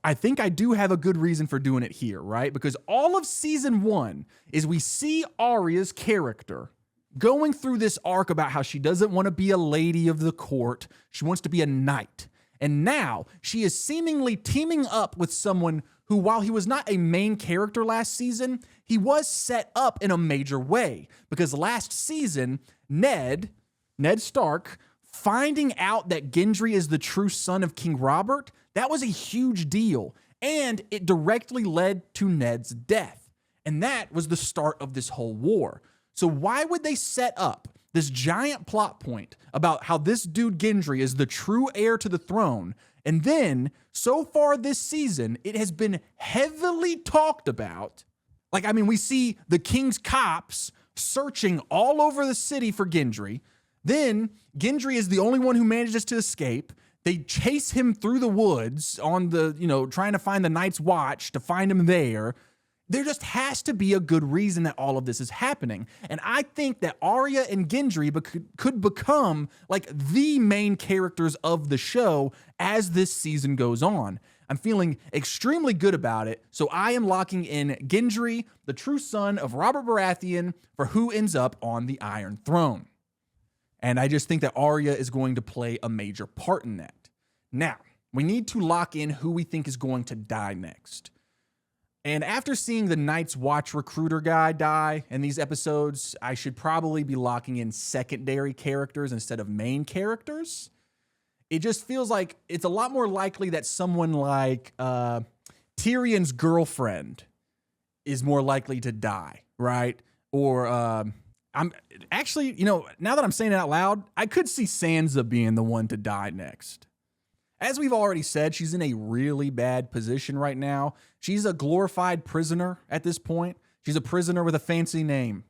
I think I do have a good reason for doing it here, right? Because all of season 1 is we see Arya's character going through this arc about how she doesn't want to be a lady of the court. She wants to be a knight. And now she is seemingly teaming up with someone who, while he was not a main character last season, he was set up in a major way. Because last season, Ned Stark, finding out that Gendry is the true son of King Robert, that was a huge deal, and it directly led to Ned's death. And that was the start of this whole war. So why would they set up this giant plot point about how this dude Gendry is the true heir to the throne, and then, so far this season, it has been heavily talked about. Like, I mean, we see the king's cops searching all over the city for Gendry. Then Gendry is the only one who manages to escape. They chase him through the woods on the, trying to find the Night's Watch to find him there. There just has to be a good reason that all of this is happening. And I think that Arya and Gendry could become like the main characters of the show as this season goes on. I'm feeling extremely good about it. So I am locking in Gendry, the true son of Robert Baratheon, for who ends up on the Iron Throne. And I just think that Arya is going to play a major part in that. Now, we need to lock in who we think is going to die next. And after seeing the Night's Watch recruiter guy die in these episodes, I should probably be locking in secondary characters instead of main characters. It just feels like it's a lot more likely that someone like Tyrion's girlfriend is more likely to die, right? Or I'm actually, now that I'm saying it out loud, I could see Sansa being the one to die next. As we've already said, she's in a really bad position right now. She's a glorified prisoner at this point. She's a prisoner with a fancy name.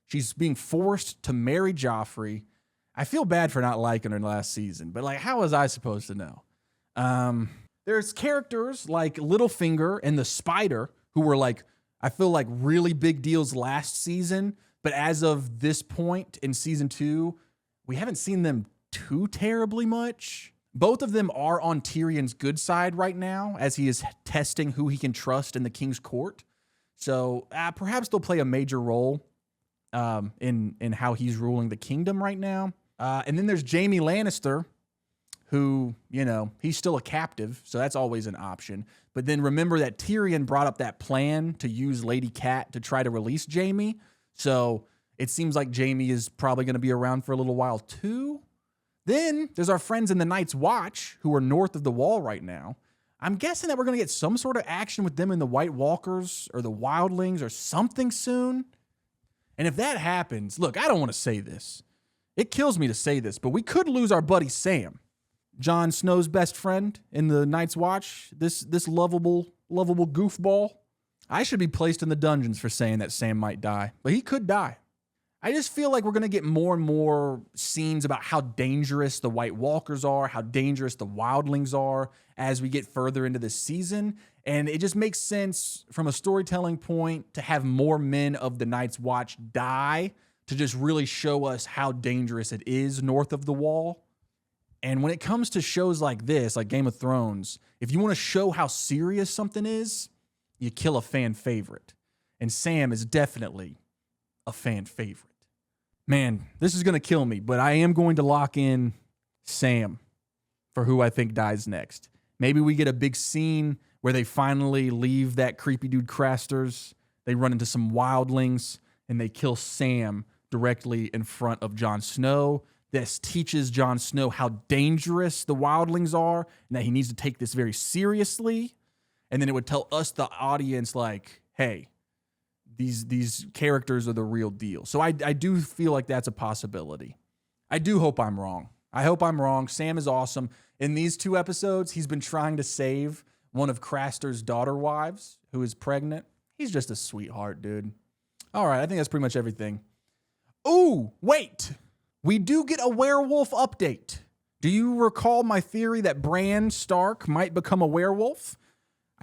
She's being forced to marry Joffrey. I feel bad for not liking her last season, but like, how was I supposed to know? There's characters like Littlefinger and the Spider who were like, I feel like really big deals last season. But as of this point in season 2, we haven't seen them too terribly much. Both of them are on Tyrion's good side right now as he is testing who he can trust in the king's court. So perhaps they'll play a major role in how he's ruling the kingdom right now. And then there's Jaime Lannister, who, he's still a captive, so that's always an option. But then remember that Tyrion brought up that plan to use Lady Cat to try to release Jaime. So it seems like Jaime is probably going to be around for a little while too. Then there's our friends in the Night's Watch who are north of the Wall right now. I'm guessing that we're going to get some sort of action with them in the White Walkers or the Wildlings or something soon. And if that happens, look, I don't want to say this. It kills me to say this, but we could lose our buddy Sam, Jon Snow's best friend in the Night's Watch. This lovable goofball. I should be placed in the dungeons for saying that Sam might die, but he could die. I just feel like we're going to get more and more scenes about how dangerous the White Walkers are, how dangerous the Wildlings are as we get further into this season. And it just makes sense from a storytelling point to have more men of the Night's Watch die to just really show us how dangerous it is north of the Wall. And when it comes to shows like this, like Game of Thrones, if you want to show how serious something is, you kill a fan favorite. And Sam is definitely a fan favorite. Man, this is going to kill me, but I am going to lock in Sam for who I think dies next. Maybe we get a big scene where they finally leave that creepy dude Craster's. They run into some wildlings and they kill Sam directly in front of Jon Snow. This teaches Jon Snow how dangerous the wildlings are and that he needs to take this very seriously. And then it would tell us, the audience, like, hey, these characters are the real deal. So I do feel like that's a possibility. I do hope I'm wrong. I hope I'm wrong. Sam is awesome. In these 2 episodes, he's been trying to save one of Craster's daughter wives who is pregnant. He's just a sweetheart, dude. All right, I think that's pretty much everything. Ooh, wait. We do get a werewolf update. Do you recall my theory that Bran Stark might become a werewolf?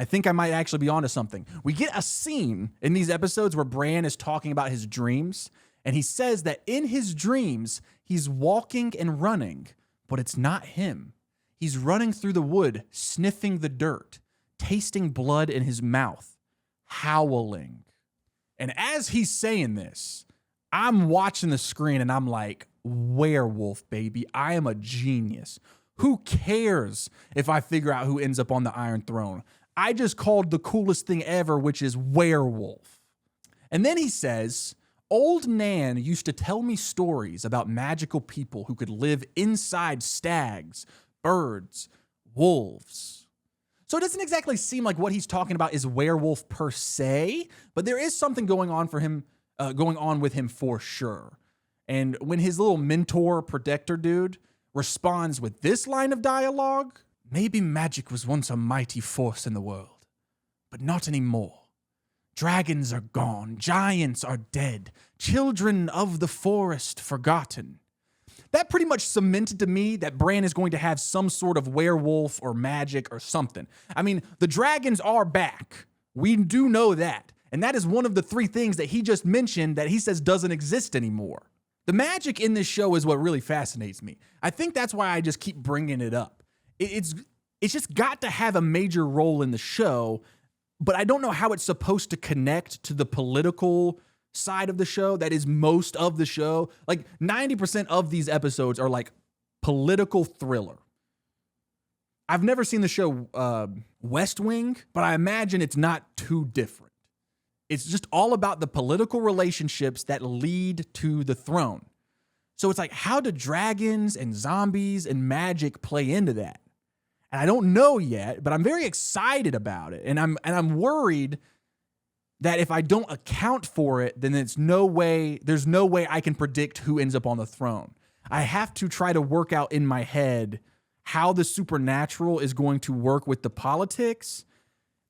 I think I might actually be onto something. We get a scene in these episodes where Bran is talking about his dreams, and he says that in his dreams, he's walking and running, but it's not him. He's running through the wood, sniffing the dirt, tasting blood in his mouth, howling. And as he's saying this, I'm watching the screen and I'm like, werewolf, baby. I am a genius. Who cares if I figure out who ends up on the Iron Throne? I just called the coolest thing ever, which is werewolf. And then he says, old Nan used to tell me stories about magical people who could live inside stags, birds, wolves. So it doesn't exactly seem like what he's talking about is werewolf per se, but there is something going on with him for sure. And when his little mentor protector dude responds with this line of dialogue, maybe magic was once a mighty force in the world, but not anymore. Dragons are gone, giants are dead, children of the forest forgotten. That pretty much cemented to me that Bran is going to have some sort of werewolf or magic or something. I mean, the dragons are back. We do know that. And that is one of the 3 things that he just mentioned that he says doesn't exist anymore. The magic in this show is what really fascinates me. I think that's why I just keep bringing it up. It's just got to have a major role in the show, but I don't know how it's supposed to connect to the political side of the show that is most of the show. Like 90% of these episodes are like political thriller. I've never seen the show West Wing, but I imagine it's not too different. It's just all about the political relationships that lead to the throne. So it's like, how do dragons and zombies and magic play into that? And I don't know yet, but I'm very excited about it. And I'm worried that if I don't account for it, then there's no way I can predict who ends up on the throne. I have to try to work out in my head how the supernatural is going to work with the politics,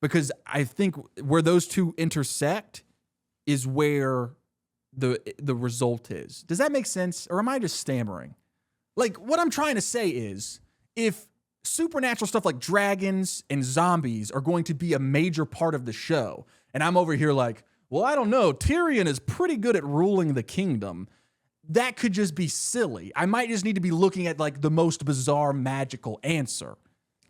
because I think where those two intersect is where the result is. Does that make sense? Or am I just stammering? Like, what I'm trying to say is, if supernatural stuff like dragons and zombies are going to be a major part of the show, and I'm over here like, well, I don't know, Tyrion is pretty good at ruling the kingdom, that could just be silly. I might just need to be looking at like the most bizarre magical answer.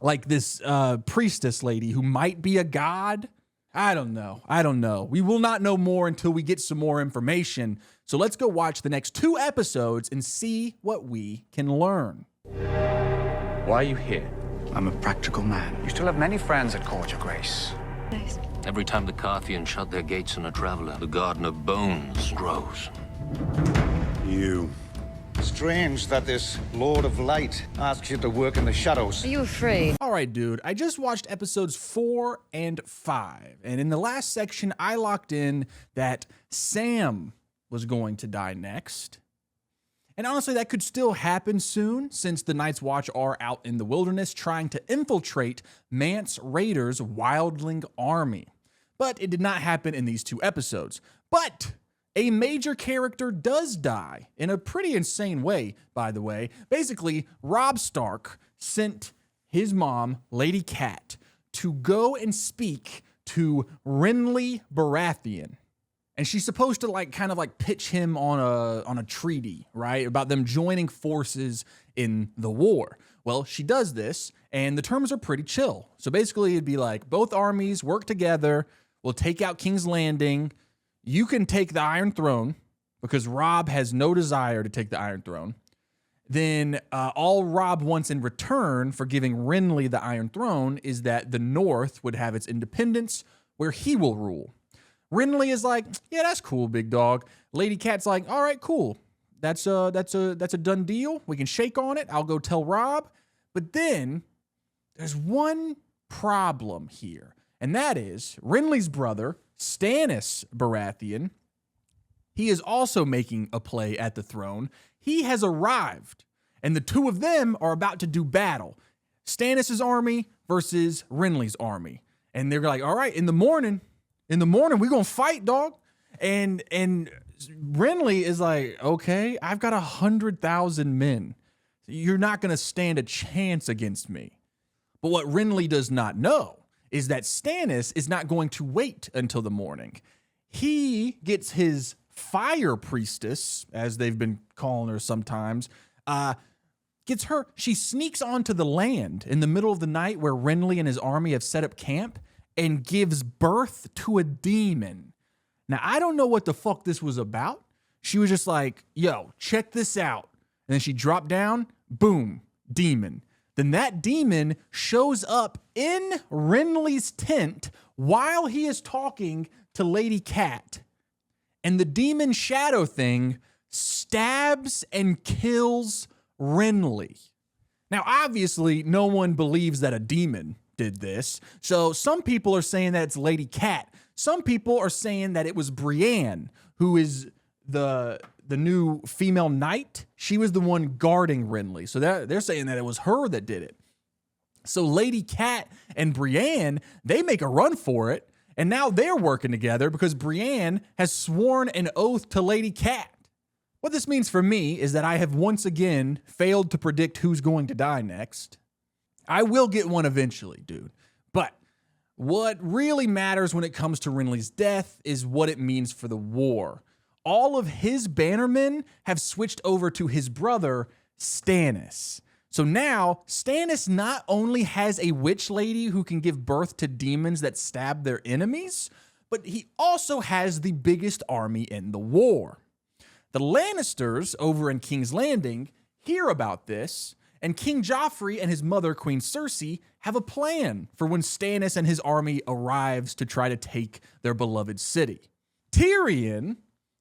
Like this priestess lady who might be a god. I don't know. We will not know more until we get some more information. So let's go watch the next 2 episodes and see what we can learn. Why are you here? I'm a practical man. You still have many friends at court, Your Grace. Nice. Every time the Carthians shut their gates on a traveler, the Garden of Bones grows. You. Strange that this Lord of Light asks you to work in the shadows. Are you afraid? All right, dude, I just watched episodes 4 and 5. And in the last section, I locked in that Sam was going to die next. And honestly, that could still happen soon, since the Night's Watch are out in the wilderness trying to infiltrate Mance Rayder's wildling army. But it did not happen in these 2 episodes. But a major character does die in a pretty insane way, by the way. Basically, Robb Stark sent his mom, Lady Cat, to go and speak to Renly Baratheon. And she's supposed to kind of pitch him on a treaty, right? About them joining forces in the war. Well, she does this, and the terms are pretty chill. So basically, it'd be like both armies work together. We'll take out King's Landing. You can take the Iron Throne because Robb has no desire to take the Iron Throne. Then all Robb wants in return for giving Renly the Iron Throne is that the North would have its independence where he will rule. Renly is like, yeah, that's cool, big dog. Lady Cat's like, all right, cool. That's a done deal. We can shake on it. I'll go tell Robb. But then there's one problem here, and that is Renly's brother, Stannis Baratheon. He is also making a play at the throne. He has arrived, and the two of them are about to do battle. Stannis' army versus Renly's army. And they're like, all right, in the morning, we're going to fight, dog. And Renly is like, okay, I've got 100,000 men. You're not going to stand a chance against me. But what Renly does not know is that Stannis is not going to wait until the morning. He gets his fire priestess, as they've been calling her sometimes, gets her. She sneaks onto the land in the middle of the night where Renly and his army have set up camp and gives birth to a demon. Now, I don't know what the fuck this was about. She was just like, yo, check this out. And then she dropped down, boom, demon. Then that demon shows up in Renly's tent while he is talking to Lady Cat. And the demon shadow thing stabs and kills Renly. Now, obviously, no one believes that a demon did this. So some people are saying that it's Lady Cat. Some people are saying that it was Brienne, who is the new female knight. She was the one guarding Renly. So they're saying that it was her that did it. So Lady Cat and Brienne, they make a run for it. And now they're working together because Brienne has sworn an oath to Lady Cat. What this means for me is that I have once again failed to predict who's going to die next. I will get one eventually, dude. But what really matters when it comes to Renly's death is what it means for the war. All of his bannermen have switched over to his brother, Stannis. So now, Stannis not only has a witch lady who can give birth to demons that stab their enemies, but he also has the biggest army in the war. The Lannisters over in King's Landing hear about this, and King Joffrey and his mother, Queen Cersei, have a plan for when Stannis and his army arrives to try to take their beloved city. Tyrion,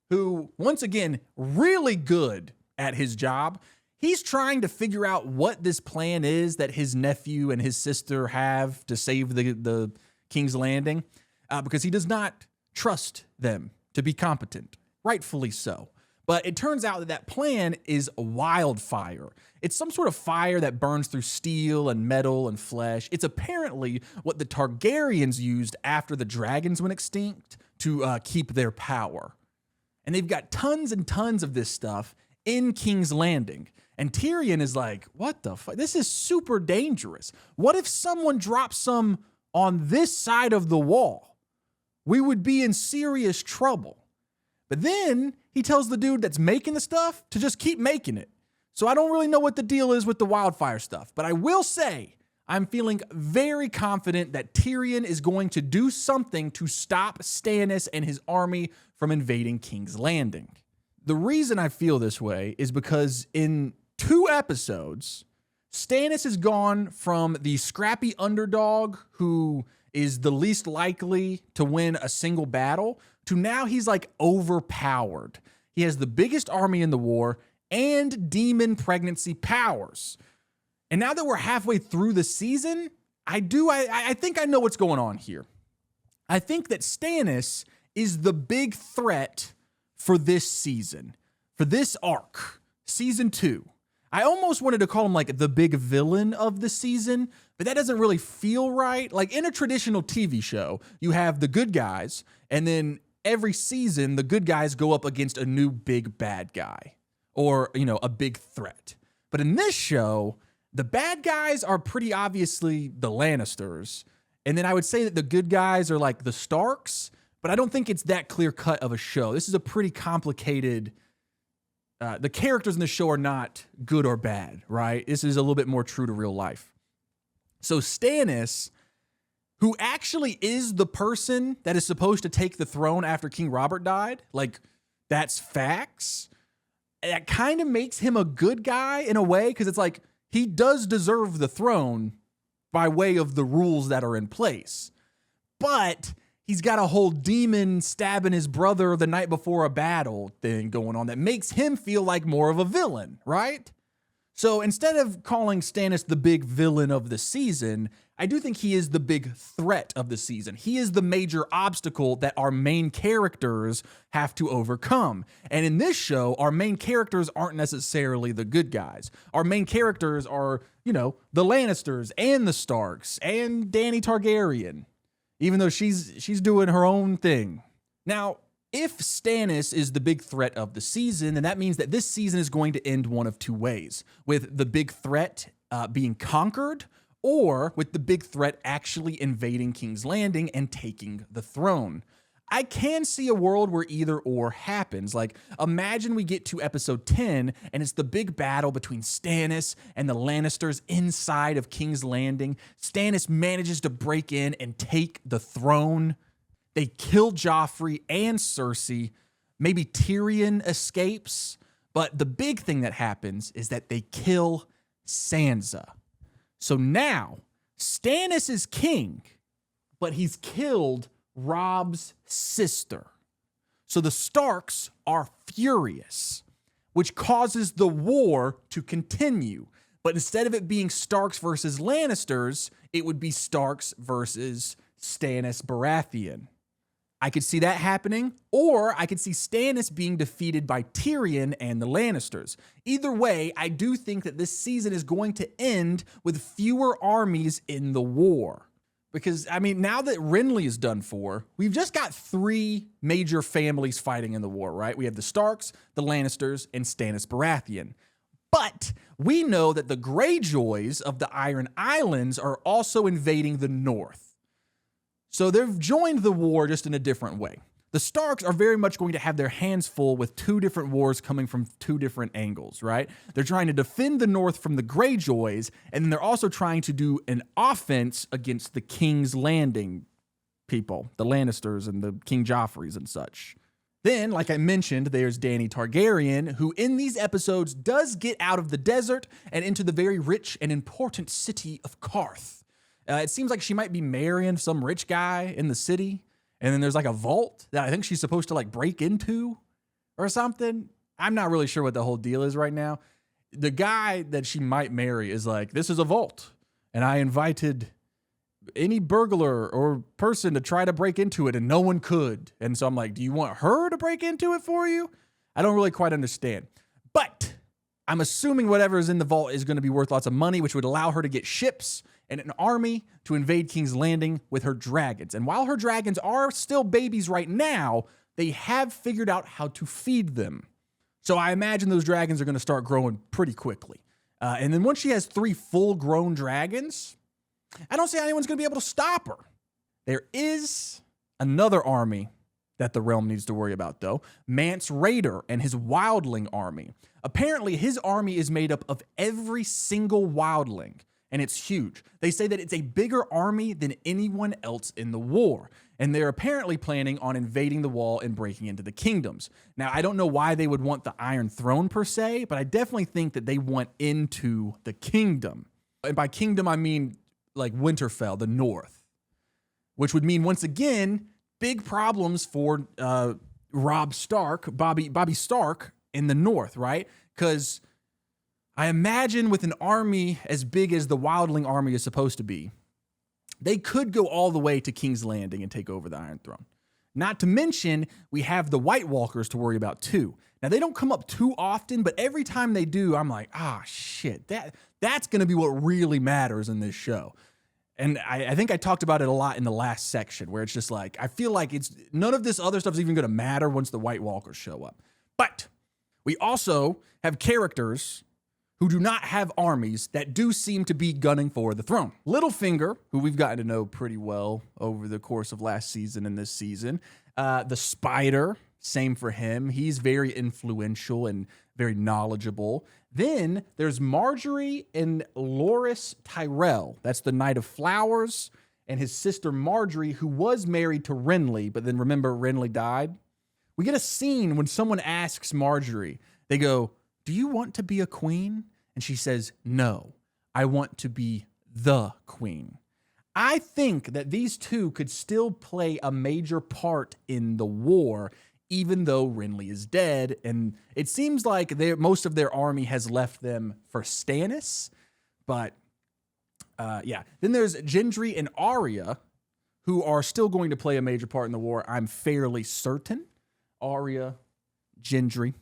who, once again, really good at his job, he's trying to figure out what this plan is that his nephew and his sister have to save the King's Landing, because he does not trust them to be competent, rightfully so. But it turns out that plan is wildfire. It's some sort of fire that burns through steel and metal and flesh. It's apparently what the Targaryens used after the dragons went extinct to keep their power. And they've got tons and tons of this stuff in King's Landing. And Tyrion is like, what the fuck? This is super dangerous. What if someone drops some on this side of the wall? We would be in serious trouble. But then he tells the dude that's making the stuff to just keep making it. So I don't really know what the deal is with the wildfire stuff. But I will say, I'm feeling very confident that Tyrion is going to do something to stop Stannis and his army from invading King's Landing. The reason I feel this way is because in 2 episodes, Stannis has gone from the scrappy underdog who is the least likely to win a single battle to now he's like overpowered. He has the biggest army in the war and demon pregnancy powers. And now that we're halfway through the season, I think I know what's going on here. I think that Stannis is the big threat for this season, for this arc, season 2. I almost wanted to call him like the big villain of the season, but that doesn't really feel right. Like in a traditional TV show, you have the good guys, and then every season, the good guys go up against a new big bad guy or, a big threat. But in this show, the bad guys are pretty obviously the Lannisters. And then I would say that the good guys are like the Starks, but I don't think it's that clear cut of a show. This is a pretty complicated. The characters in the show are not good or bad, right? This is a little bit more true to real life. So Stannis, who actually is the person that is supposed to take the throne after King Robert died, like that's facts. That kind of makes him a good guy in a way, because it's like he does deserve the throne by way of the rules that are in place. But he's got a whole demon stabbing his brother the night before a battle thing going on that makes him feel like more of a villain, right? So instead of calling Stannis the big villain of the season, I do think he is the big threat of the season. He is the major obstacle that our main characters have to overcome. And in this show, our main characters aren't necessarily the good guys. Our main characters are, the Lannisters and the Starks and Dany Targaryen, even though she's doing her own thing. Now, if Stannis is the big threat of the season, then that means that this season is going to end one of two ways, with the big threat being conquered, or with the big threat actually invading King's Landing and taking the throne. I can see a world where either or happens. Like, imagine we get to episode 10 and it's the big battle between Stannis and the Lannisters inside of King's Landing. Stannis manages to break in and take the throne. They kill Joffrey and Cersei. Maybe Tyrion escapes. But the big thing that happens is that they kill Sansa. So now, Stannis is king, but he's killed Robb's sister. So the Starks are furious, which causes the war to continue. But instead of it being Starks versus Lannisters, it would be Starks versus Stannis Baratheon. I could see that happening, or I could see Stannis being defeated by Tyrion and the Lannisters. Either way, I do think that this season is going to end with fewer armies in the war. Because, now that Renly is done for, we've just got 3 major families fighting in the war, right? We have the Starks, the Lannisters, and Stannis Baratheon. But we know that the Greyjoys of the Iron Islands are also invading the north. So they've joined the war just in a different way. The Starks are very much going to have their hands full with 2 different wars coming from 2 different angles, right? They're trying to defend the North from the Greyjoys, and then they're also trying to do an offense against the King's Landing people, the Lannisters and the King Joffreys and such. Then, like I mentioned, there's Dany Targaryen, who in these episodes does get out of the desert and into the very rich and important city of Qarth. It seems like she might be marrying some rich guy in the city. And then there's like a vault that I think she's supposed to break into or something. I'm not really sure what the whole deal is right now. The guy that she might marry is like, this is a vault. And I invited any burglar or person to try to break into it and no one could. And so I'm like, do you want her to break into it for you? I don't really quite understand. But I'm assuming whatever is in the vault is going to be worth lots of money, which would allow her to get ships and an army to invade King's Landing with her dragons. And while her dragons are still babies right now, they have figured out how to feed them. So I imagine those dragons are going to start growing pretty quickly. And then once she has 3 full-grown dragons, I don't see how anyone's going to be able to stop her. There is another army that the realm needs to worry about, though. Mance Rayder and his wildling army. Apparently, his army is made up of every single wildling. And it's huge. They say that it's a bigger army than anyone else in the war. And they're apparently planning on invading the wall and breaking into the kingdoms. Now, I don't know why they would want the Iron Throne per se, but I definitely think that they want into the kingdom. And by kingdom, I mean like Winterfell, the north. Which would mean, once again, big problems for Robb Stark, Bobby Stark in the north, right? Because I imagine with an army as big as the Wildling army is supposed to be, they could go all the way to King's Landing and take over the Iron Throne. Not to mention, we have the White Walkers to worry about too. Now, they don't come up too often, but every time they do, I'm like, shit, that's going to be what really matters in this show. And I think I talked about it a lot in the last section, where it's just like, I feel like it's none of this other stuff is even going to matter once the White Walkers show up. But we also have characters who do not have armies that do seem to be gunning for the throne. Littlefinger, who we've gotten to know pretty well over the course of last season and this season. The Spider, same for him. He's very influential and very knowledgeable. Then there's Marjorie and Loras Tyrell. That's the Knight of Flowers, and his sister Marjorie, who was married to Renly, but then remember Renly died. We get a scene when someone asks Marjorie, they go, "Do you want to be a queen?" And she says, "No, I want to be the queen." I think that these two could still play a major part in the war, even though Renly is dead. And it seems like most of their army has left them for Stannis. But yeah, then there's Gendry and Arya, who are still going to play a major part in the war. I'm fairly certain. Arya, Gendry.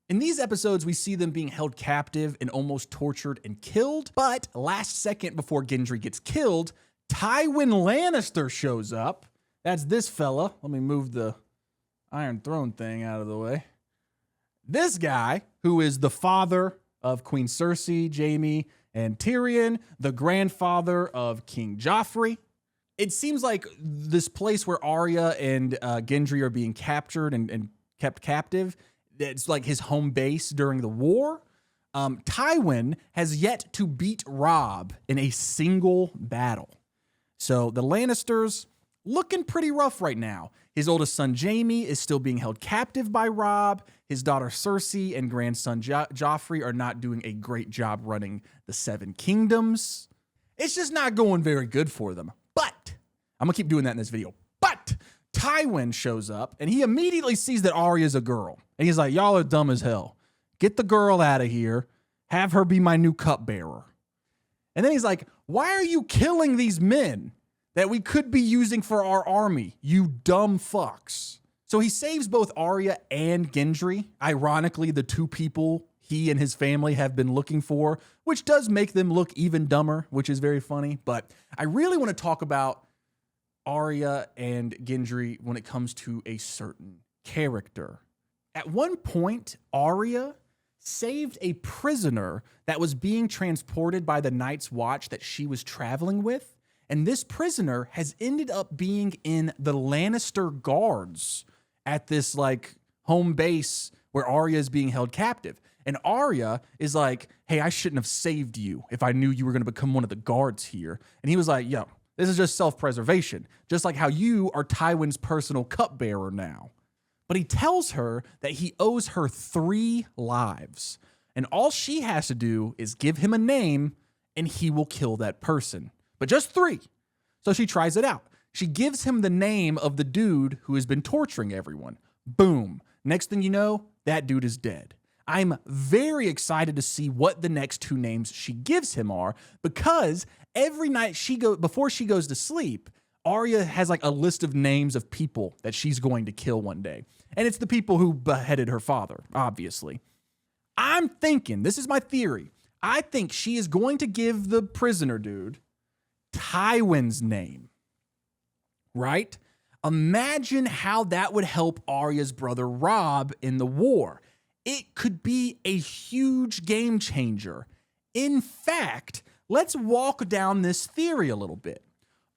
In these episodes, we see them being held captive and almost tortured and killed. But last second before Gendry gets killed, Tywin Lannister shows up. That's this fella. Let me move the Iron Throne thing out of the way. This guy, who is the father of Queen Cersei, Jaime, and Tyrion, the grandfather of King Joffrey. It seems like this place where Arya and Gendry are being captured and kept captive, it's like his home base during the war. Tywin has yet to beat Robb in a single battle. So the Lannisters looking pretty rough right now. His oldest son, Jaime, is still being held captive by Robb. His daughter, Cersei, and grandson, Joffrey, are not doing a great job running the Seven Kingdoms. It's just not going very good for them. But, I'm going to keep doing that in this video. But, Tywin shows up, and he immediately sees that Arya's a girl. And he's like, y'all are dumb as hell. Get the girl out of here. Have her be my new cupbearer. And then he's like, why are you killing these men that we could be using for our army, you dumb fucks? So he saves both Arya and Gendry, ironically the two people he and his family have been looking for, which does make them look even dumber, which is very funny. But I really want to talk about Arya and Gendry when it comes to a certain character. At one point, Arya saved a prisoner that was being transported by the Night's Watch that she was traveling with. And this prisoner has ended up being in the Lannister guards at this like home base where Arya is being held captive. And Arya is like, hey, I shouldn't have saved you if I knew you were going to become one of the guards here. And he was like, yo, this is just self-preservation, just like how you are Tywin's personal cupbearer now. But he tells her that he owes her 3 lives. And all she has to do is give him a name and he will kill that person. But just 3. So she tries it out. She gives him the name of the dude who has been torturing everyone. Boom. Next thing you know, that dude is dead. I'm very excited to see what the next 2 names she gives him are, because every night before she goes to sleep, Arya has like a list of names of people that she's going to kill one day. And it's the people who beheaded her father, obviously. I'm thinking, this is my theory, I think she is going to give the prisoner dude Tywin's name, right? Imagine how that would help Arya's brother Robb in the war. It could be a huge game changer. In fact, let's walk down this theory a little bit.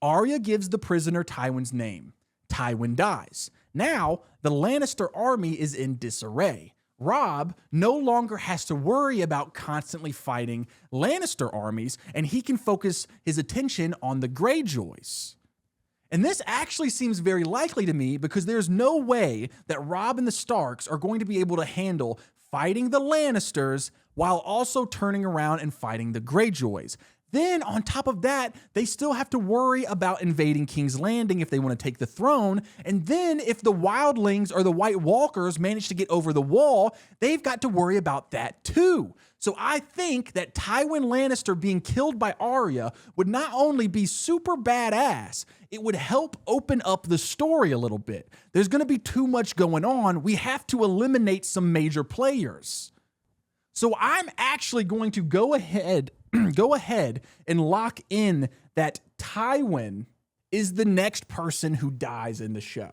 Arya gives the prisoner Tywin's name. Tywin dies. Now, the Lannister army is in disarray. Robb no longer has to worry about constantly fighting Lannister armies, and he can focus his attention on the Greyjoys. And this actually seems very likely to me, because there's no way that Robb and the Starks are going to be able to handle fighting the Lannisters while also turning around and fighting the Greyjoys. Then, on top of that, they still have to worry about invading King's Landing if they want to take the throne. And then, if the Wildlings or the White Walkers manage to get over the wall, they've got to worry about that too. So I think that Tywin Lannister being killed by Arya would not only be super badass, it would help open up the story a little bit. There's going to be too much going on. We have to eliminate some major players. So I'm actually going to go ahead and lock in that Tywin is the next person who dies in the show.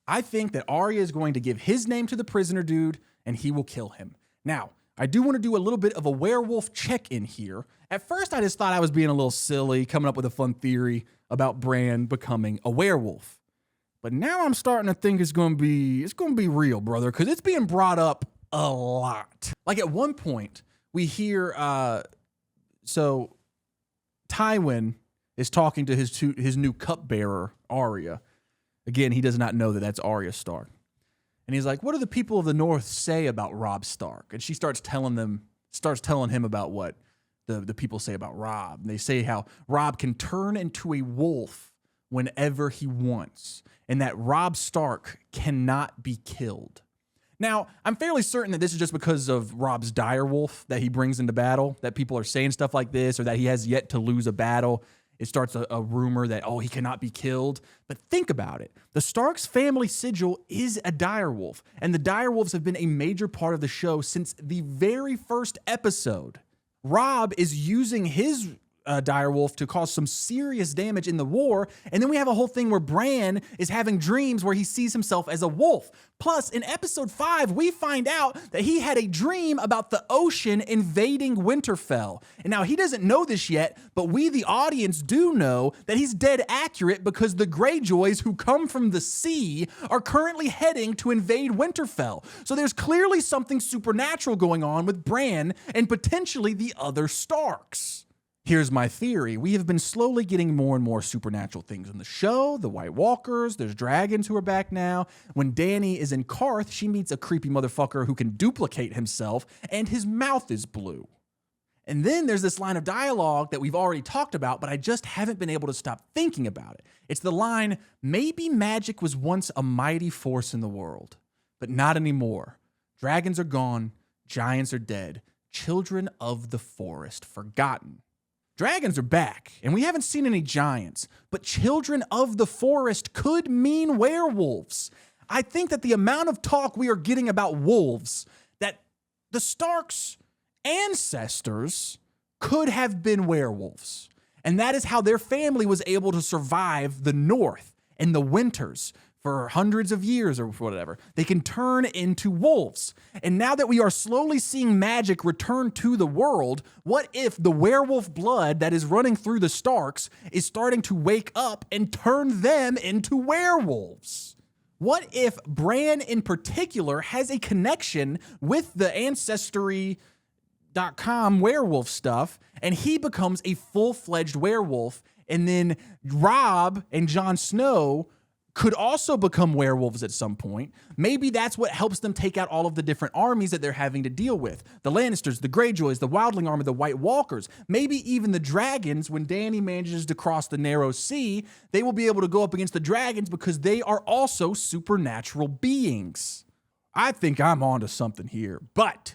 I think that Arya is going to give his name to the prisoner dude, and he will kill him. Now, I do want to do a little bit of a werewolf check-in here. At first, I just thought I was being a little silly, coming up with a fun theory about Bran becoming a werewolf. But now I'm starting to think it's going to be real, brother, because it's being brought up a lot. Like at one point, we hear, so Tywin is talking to his new cupbearer, Arya. Again, he does not know that that's Arya Stark. And he's like, what do the people of the North say about Robb Stark? And she starts telling him about what the people say about Robb. And they say how Robb can turn into a wolf whenever he wants, and that Robb Stark cannot be killed. Now, I'm fairly certain that this is just because of Robb's direwolf that he brings into battle, that people are saying stuff like this, or that he has yet to lose a battle. It starts a rumor that, he cannot be killed. But think about it. The Starks family sigil is a direwolf, and the direwolves have been a major part of the show since the very first episode. Robb is using his direwolf to cause some serious damage in the war, and then we have a whole thing where Bran is having dreams where he sees himself as a wolf. Plus, in episode 5, we find out that he had a dream about the ocean invading Winterfell. And now he doesn't know this yet, but we, the audience, do know that he's dead accurate because the Greyjoys who come from the sea are currently heading to invade Winterfell. So there's clearly something supernatural going on with Bran and potentially the other Starks. Here's my theory. We have been slowly getting more and more supernatural things in the show. The White Walkers, there's dragons who are back now. When Dany is in Karth, she meets a creepy motherfucker who can duplicate himself, and his mouth is blue. And then there's this line of dialogue that we've already talked about, but I just haven't been able to stop thinking about it. It's the line, maybe magic was once a mighty force in the world, but not anymore. Dragons are gone, giants are dead, children of the forest forgotten. Dragons are back, and we haven't seen any giants, but children of the forest could mean werewolves. I think that the amount of talk we are getting about wolves, that the Starks' ancestors could have been werewolves. And that is how their family was able to survive the North and the winters for hundreds of years or whatever. They can turn into wolves. And now that we are slowly seeing magic return to the world, what if the werewolf blood that is running through the Starks is starting to wake up and turn them into werewolves? What if Bran in particular has a connection with the Ancestry.com werewolf stuff, and he becomes a full-fledged werewolf, and then Robb and Jon Snow could also become werewolves at some point. Maybe that's what helps them take out all of the different armies that they're having to deal with. The Lannisters, the Greyjoys, the Wildling army, the White Walkers, maybe even the dragons. When Dany manages to cross the Narrow Sea, they will be able to go up against the dragons because they are also supernatural beings. I think I'm onto something here, but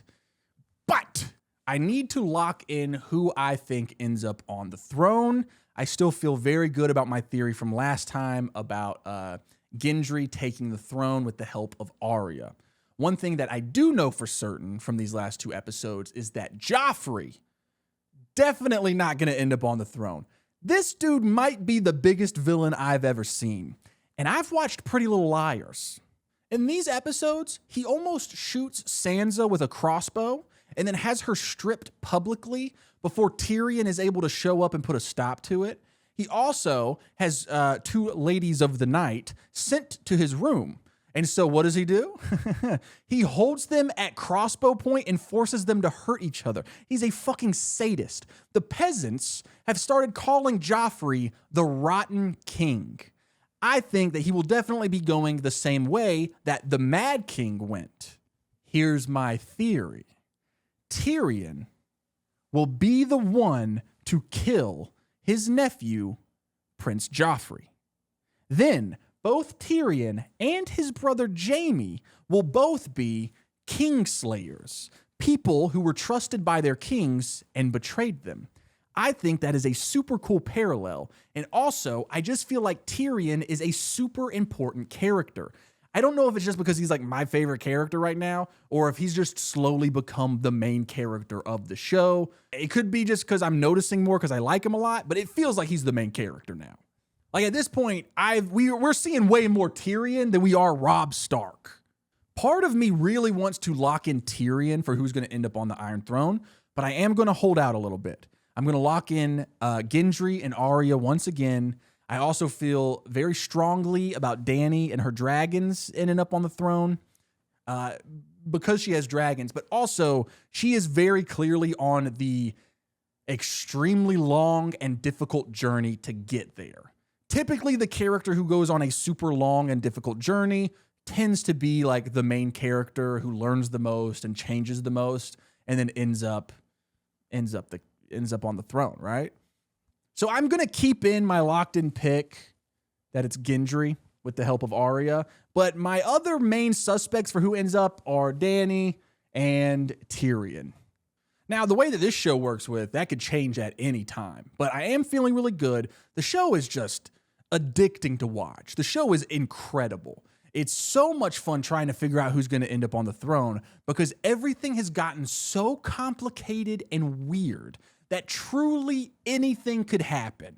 I need to lock in who I think ends up on the throne. I still feel very good about my theory from last time about Gendry taking the throne with the help of Arya. One thing that I do know for certain from these last 2 episodes is that Joffrey definitely not going to end up on the throne. This dude might be the biggest villain I've ever seen. And I've watched Pretty Little Liars. In these episodes, he almost shoots Sansa with a crossbow and then has her stripped publicly before Tyrion is able to show up and put a stop to it. He also has 2 ladies of the night sent to his room. And so what does he do? He holds them at crossbow point and forces them to hurt each other. He's a fucking sadist. The peasants have started calling Joffrey the Rotten King. I think that he will definitely be going the same way that the Mad King went. Here's my theory. Tyrion will be the one to kill his nephew, Prince Joffrey. Then both Tyrion and his brother Jaime will both be kingslayers, people who were trusted by their kings and betrayed them. I think that is a super cool parallel. And also, I just feel like Tyrion is a super important character. I don't know if it's just because he's like my favorite character right now, or if he's just slowly become the main character of the show. It could be just because I'm noticing more because I like him a lot, but it feels like he's the main character now. Like at this point, we're seeing way more Tyrion than we are Robb Stark. Part of me really wants to lock in Tyrion for who's going to end up on the Iron Throne, but I am going to hold out a little bit. I'm going to lock in Gendry and Arya once again. I also feel very strongly about Dany and her dragons ending up on the throne because she has dragons, but also she is very clearly on the extremely long and difficult journey to get there. Typically, the character who goes on a super long and difficult journey tends to be like the main character who learns the most and changes the most, and then ends up on the throne, right? So I'm gonna keep in my locked-in pick that it's Gendry with the help of Arya, but my other main suspects for who ends up are Dany and Tyrion. Now, the way that this show works with, that could change at any time, but I am feeling really good. The show is just addicting to watch. The show is incredible. It's so much fun trying to figure out who's going to end up on the throne because everything has gotten so complicated and weird that truly anything could happen.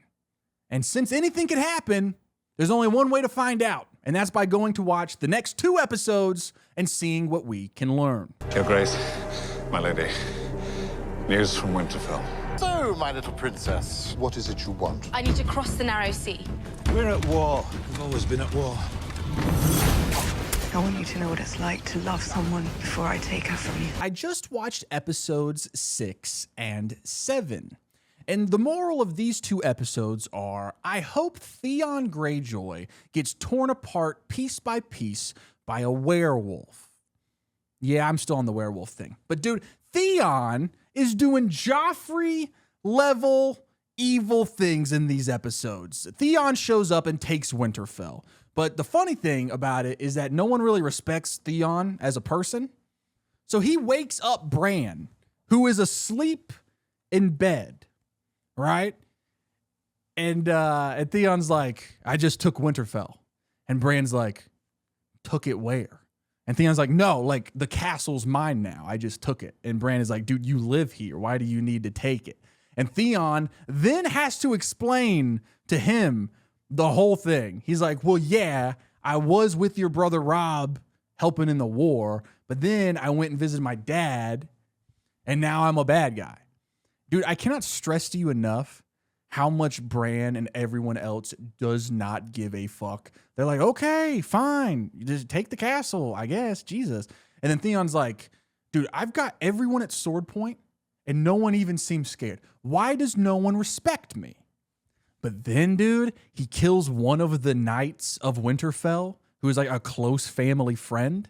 And since anything could happen, there's only one way to find out, and that's by going to watch the next 2 episodes and seeing what we can learn. Your Grace, my lady, news from Winterfell. So, my little princess, what is it you want? I need to cross the narrow sea. We're at war. We've always been at war. I want you to know what it's like to love someone before I take her from you. I just watched episodes 6 and 7. And the moral of these 2 episodes are, I hope Theon Greyjoy gets torn apart piece by piece by a werewolf. Yeah, I'm still on the werewolf thing. But dude, Theon is doing Joffrey level evil things in these episodes. Theon shows up and takes Winterfell. But the funny thing about it is that no one really respects Theon as a person. So he wakes up Bran, who is asleep in bed, right? And Theon's like, I just took Winterfell. And Bran's like, took it where? And Theon's like, no, like the castle's mine now. I just took it. And Bran is like, dude, you live here. Why do you need to take it? And Theon then has to explain to him the whole thing. He's like, well, yeah, I was with your brother Robb helping in the war, but then I went and visited my dad, and now I'm a bad guy. Dude, I cannot stress to you enough how much Bran and everyone else does not give a fuck. They're like, okay, fine, just take the castle, I guess, Jesus. And then Theon's like, dude, I've got everyone at sword point, and no one even seems scared. Why does no one respect me? But then, dude, he kills one of the knights of Winterfell, who is like a close family friend.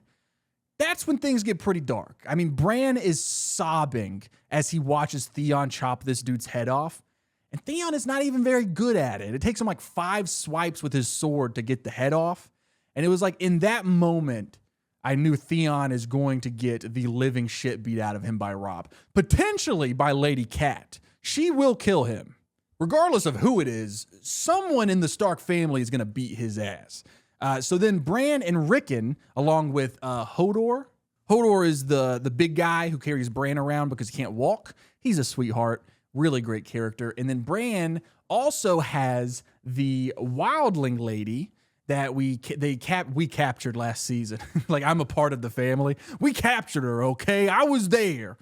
That's when things get pretty dark. I mean, Bran is sobbing as he watches Theon chop this dude's head off. And Theon is not even very good at it. It takes him like 5 swipes with his sword to get the head off. And it was like in that moment, I knew Theon is going to get the living shit beat out of him by Robb. Potentially by Lady Cat. She will kill him. Regardless of who it is, someone in the Stark family is going to beat his ass. So then Bran and Rickon, along with Hodor. Hodor is the big guy who carries Bran around because he can't walk. He's a sweetheart. Really great character. And then Bran also has the wildling lady that we captured last season. Like, I'm a part of the family. We captured her, okay? I was there.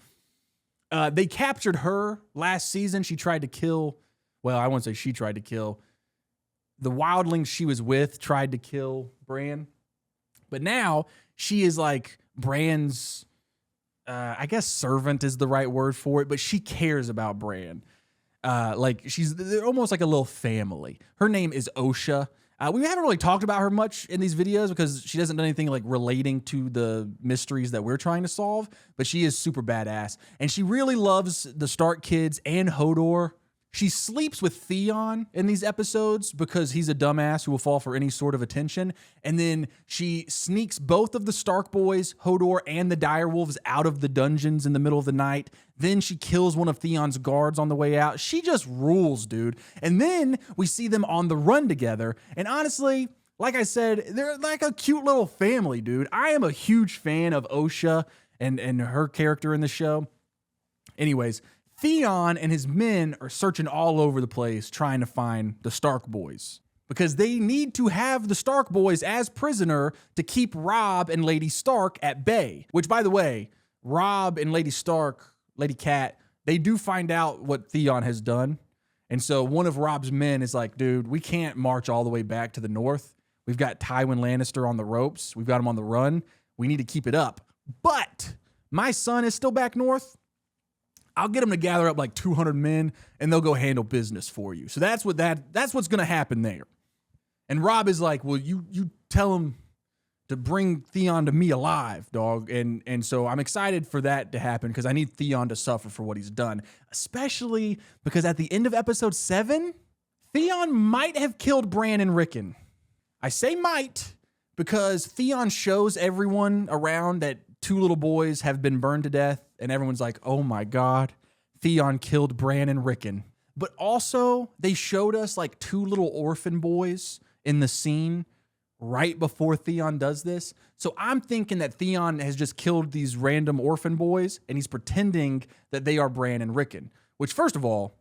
They captured her last season. She tried to kill... Well, I won't say she tried to kill. The wildlings she was with tried to kill Bran. But now she is like Bran's, I guess servant is the right word for it, but she cares about Bran. Like they're almost like a little family. Her name is Osha. We haven't really talked about her much in these videos because she doesn't do anything like relating to the mysteries that we're trying to solve, but she is super badass. And she really loves the Stark kids and Hodor. She sleeps with Theon in these episodes because he's a dumbass who will fall for any sort of attention. And then she sneaks both of the Stark boys, Hodor and the direwolves, out of the dungeons in the middle of the night. Then she kills one of Theon's guards on the way out. She just rules, dude. And then we see them on the run together. And honestly, like I said, they're like a cute little family, dude. I am a huge fan of Osha and her character in the show. Anyways, Theon and his men are searching all over the place trying to find the Stark boys because they need to have the Stark boys as prisoner to keep Robb and Lady Stark at bay. Which, by the way, Robb and Lady Stark, Lady Cat, they do find out what Theon has done. And so one of Robb's men is like, dude, we can't march all the way back to the north. We've got Tywin Lannister on the ropes. We've got him on the run. We need to keep it up. But my son is still back north. I'll get them to gather up like 200 men and they'll go handle business for you. So that's what's going to happen there. And Robb is like, well, you tell him to bring Theon to me alive, dog. And so I'm excited for that to happen because I need Theon to suffer for what he's done, especially because at the end of episode 7, Theon might have killed Bran and Rickon. I say might because Theon shows everyone around that 2 little boys have been burned to death, and everyone's like, oh my God, Theon killed Bran and Rickon. But also, they showed us like 2 little orphan boys in the scene right before Theon does this. So I'm thinking that Theon has just killed these random orphan boys, and he's pretending that they are Bran and Rickon, which, first of all,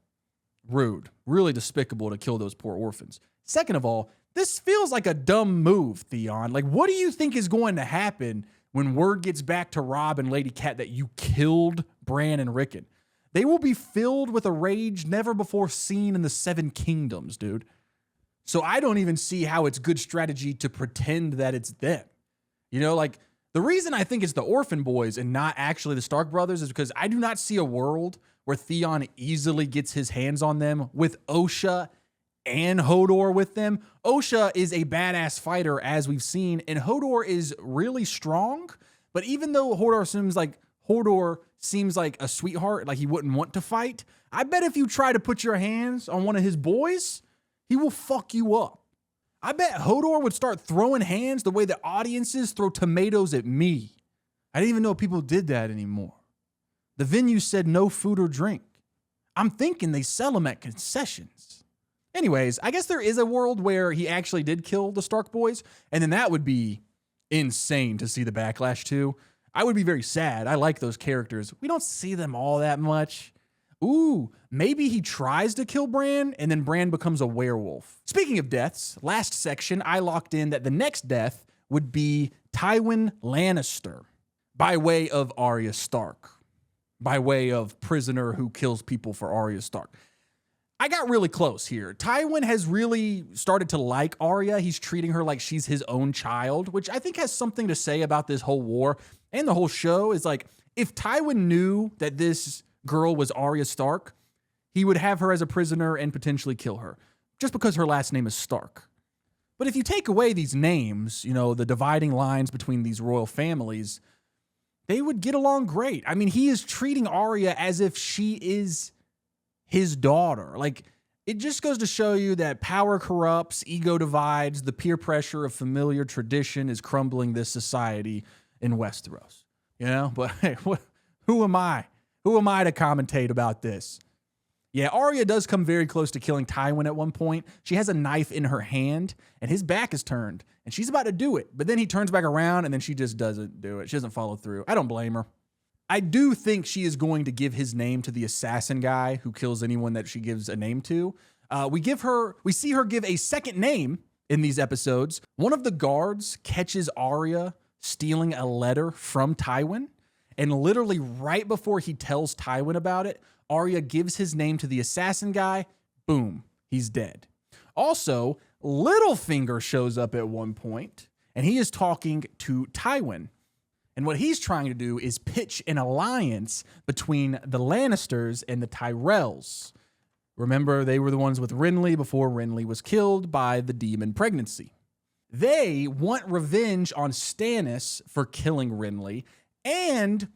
rude, really despicable to kill those poor orphans. Second of all, this feels like a dumb move, Theon. Like, what do you think is going to happen when word gets back to Robb and Lady Cat that you killed Bran and Rickon? They will be filled with a rage never before seen in the 7 kingdoms, dude. So I don't even see how it's good strategy to pretend that it's them. You know, like, the reason I think it's the orphan boys and not actually the Stark brothers is because I do not see a world where Theon easily gets his hands on them with Osha and Hodor with them. Osha is a badass fighter, as we've seen, and Hodor is really strong. But even though Hodor seems like a sweetheart, like he wouldn't want to fight, I bet if you try to put your hands on one of his boys, he will fuck you up. I bet Hodor would start throwing hands the way the audiences throw tomatoes at me. I didn't even know people did that anymore. The venue said no food or drink. I'm thinking they sell them at concessions. Anyways, I guess there is a world where he actually did kill the Stark boys, and then that would be insane to see the backlash to. I would be very sad. I like those characters. We don't see them all that much. Ooh, maybe he tries to kill Bran, and then Bran becomes a werewolf. Speaking of deaths, last section, I locked in that the next death would be Tywin Lannister, by way of Arya Stark, by way of prisoner who kills people for Arya Stark. I got really close here. Tywin has really started to like Arya. He's treating her like she's his own child, which I think has something to say about this whole war and the whole show. Is like, if Tywin knew that this girl was Arya Stark, he would have her as a prisoner and potentially kill her just because her last name is Stark. But if you take away these names, you know, the dividing lines between these royal families, they would get along great. I mean, he is treating Arya as if she is his daughter. Like, it just goes to show you that power corrupts, ego divides, the peer pressure of familiar tradition is crumbling this society in Westeros. You know, but hey, who am I? Who am I to commentate about this? Yeah, Arya does come very close to killing Tywin at one point. She has a knife in her hand, and his back is turned, and she's about to do it. But then he turns back around, and then she just doesn't do it. She doesn't follow through. I don't blame her. I do think she is going to give his name to the assassin guy who kills anyone that she gives a name to. We see her give a second name in these episodes. One of the guards catches Arya stealing a letter from Tywin, and literally right before he tells Tywin about it, Arya gives his name to the assassin guy. Boom, he's dead. Also, Littlefinger shows up at one point, and he is talking to Tywin. And what he's trying to do is pitch an alliance between the Lannisters and the Tyrells. Remember, they were the ones with Renly before Renly was killed by the demon pregnancy. They want revenge on Stannis for killing Renly, and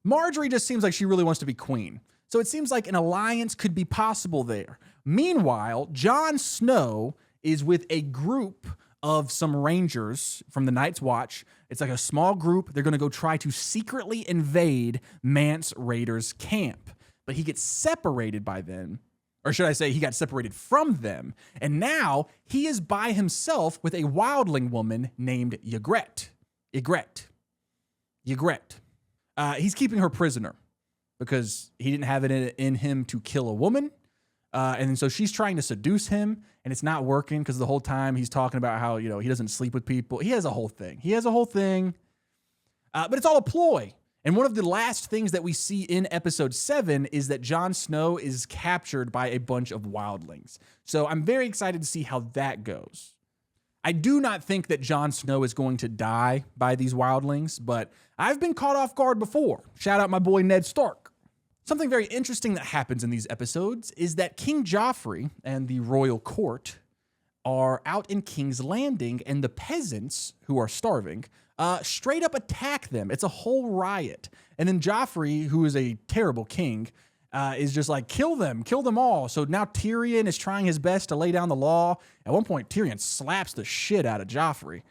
Marjorie just seems like she really wants to be queen. So it seems like an alliance could be possible there. Meanwhile, Jon Snow is with a group of some rangers from the Night's Watch. It's like a small group. They're going to go try to secretly invade Mance Rayder's camp. But he gets separated by them Or should I say he got separated from them, and now he is by himself with a wildling woman named Ygritte. He's keeping her prisoner because he didn't have it in him to kill a woman. And so she's trying to seduce him, and it's not working because the whole time he's talking about how, he doesn't sleep with people. He has a whole thing. But it's all a ploy. And one of the last things that we see in episode 7 is that Jon Snow is captured by a bunch of wildlings. So I'm very excited to see how that goes. I do not think that Jon Snow is going to die by these wildlings, but I've been caught off guard before. Shout out my boy Ned Stark. Something very interesting that happens in these episodes is that King Joffrey and the royal court are out in King's Landing, and the peasants, who are starving, straight up attack them. It's a whole riot. And then Joffrey, who is a terrible king, is just like, kill them all. So now Tyrion is trying his best to lay down the law. At one point, Tyrion slaps the shit out of Joffrey.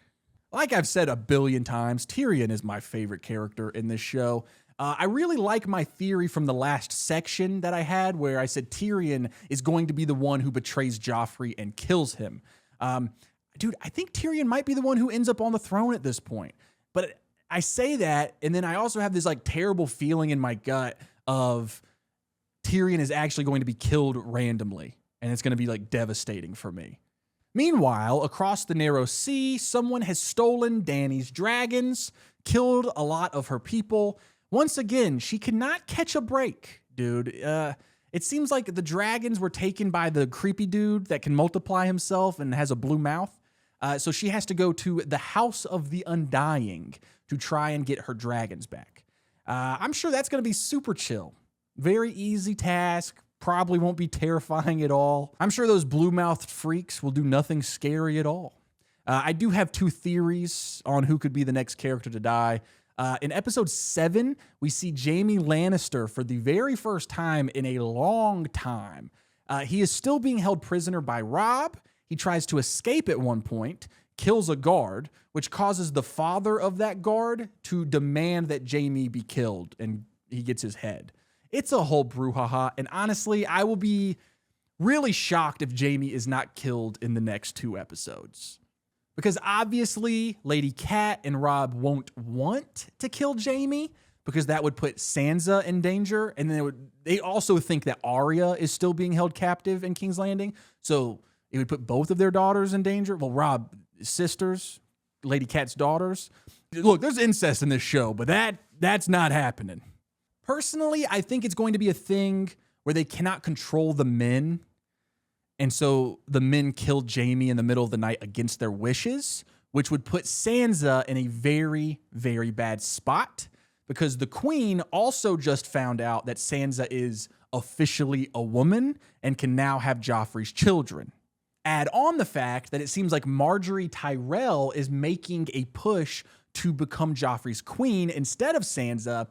Like I've said a billion times, Tyrion is my favorite character in this show. I really like my theory from the last section that I had where I said Tyrion is going to be the one who betrays Joffrey and kills him. Dude, I think Tyrion might be the one who ends up on the throne at this point. But I say that, and then I also have this like terrible feeling in my gut of Tyrion is actually going to be killed randomly, and it's going to be like devastating for me. Meanwhile, across the Narrow Sea, someone has stolen Dany's dragons, killed a lot of her people. Once again, she cannot catch a break, dude. It seems like the dragons were taken by the creepy dude that can multiply himself and has a blue mouth. So she has to go to the House of the Undying to try and get her dragons back. I'm sure that's going to be super chill. Very easy task. Probably won't be terrifying at all. I'm sure those blue-mouthed freaks will do nothing scary at all. I do have 2 theories on who could be the next character to die. In episode 7, we see Jaime Lannister for the very first time in a long time. He is still being held prisoner by Robb. He tries to escape at one point, kills a guard, which causes the father of that guard to demand that Jaime be killed, and he gets his head. It's a whole brouhaha, and honestly, I will be really shocked if Jaime is not killed in the next 2 episodes. Because obviously, Lady Cat and Robb won't want to kill Jaime because that would put Sansa in danger. And then they also think that Arya is still being held captive in King's Landing. So it would put both of their daughters in danger. Well, Robb's sisters, Lady Cat's daughters. Look, there's incest in this show, but that's not happening. Personally, I think it's going to be a thing where they cannot control the men. And so the men killed Jaime in the middle of the night against their wishes, which would put Sansa in a very, very bad spot because the queen also just found out that Sansa is officially a woman and can now have Joffrey's children. Add on the fact that it seems like Marjorie Tyrell is making a push to become Joffrey's queen instead of Sansa.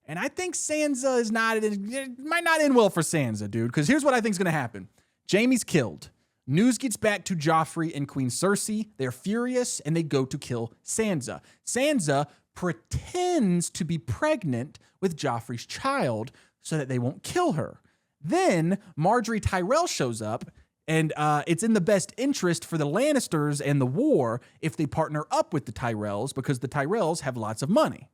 And I think Sansa it might not end well for Sansa, dude, because here's what I think is going to happen. Jaime's killed. News gets back to Joffrey and Queen Cersei. They're furious, and they go to kill Sansa. Sansa pretends to be pregnant with Joffrey's child so that they won't kill her. Then Marjorie Tyrell shows up, and it's in the best interest for the Lannisters and the war if they partner up with the Tyrells because the Tyrells have lots of money.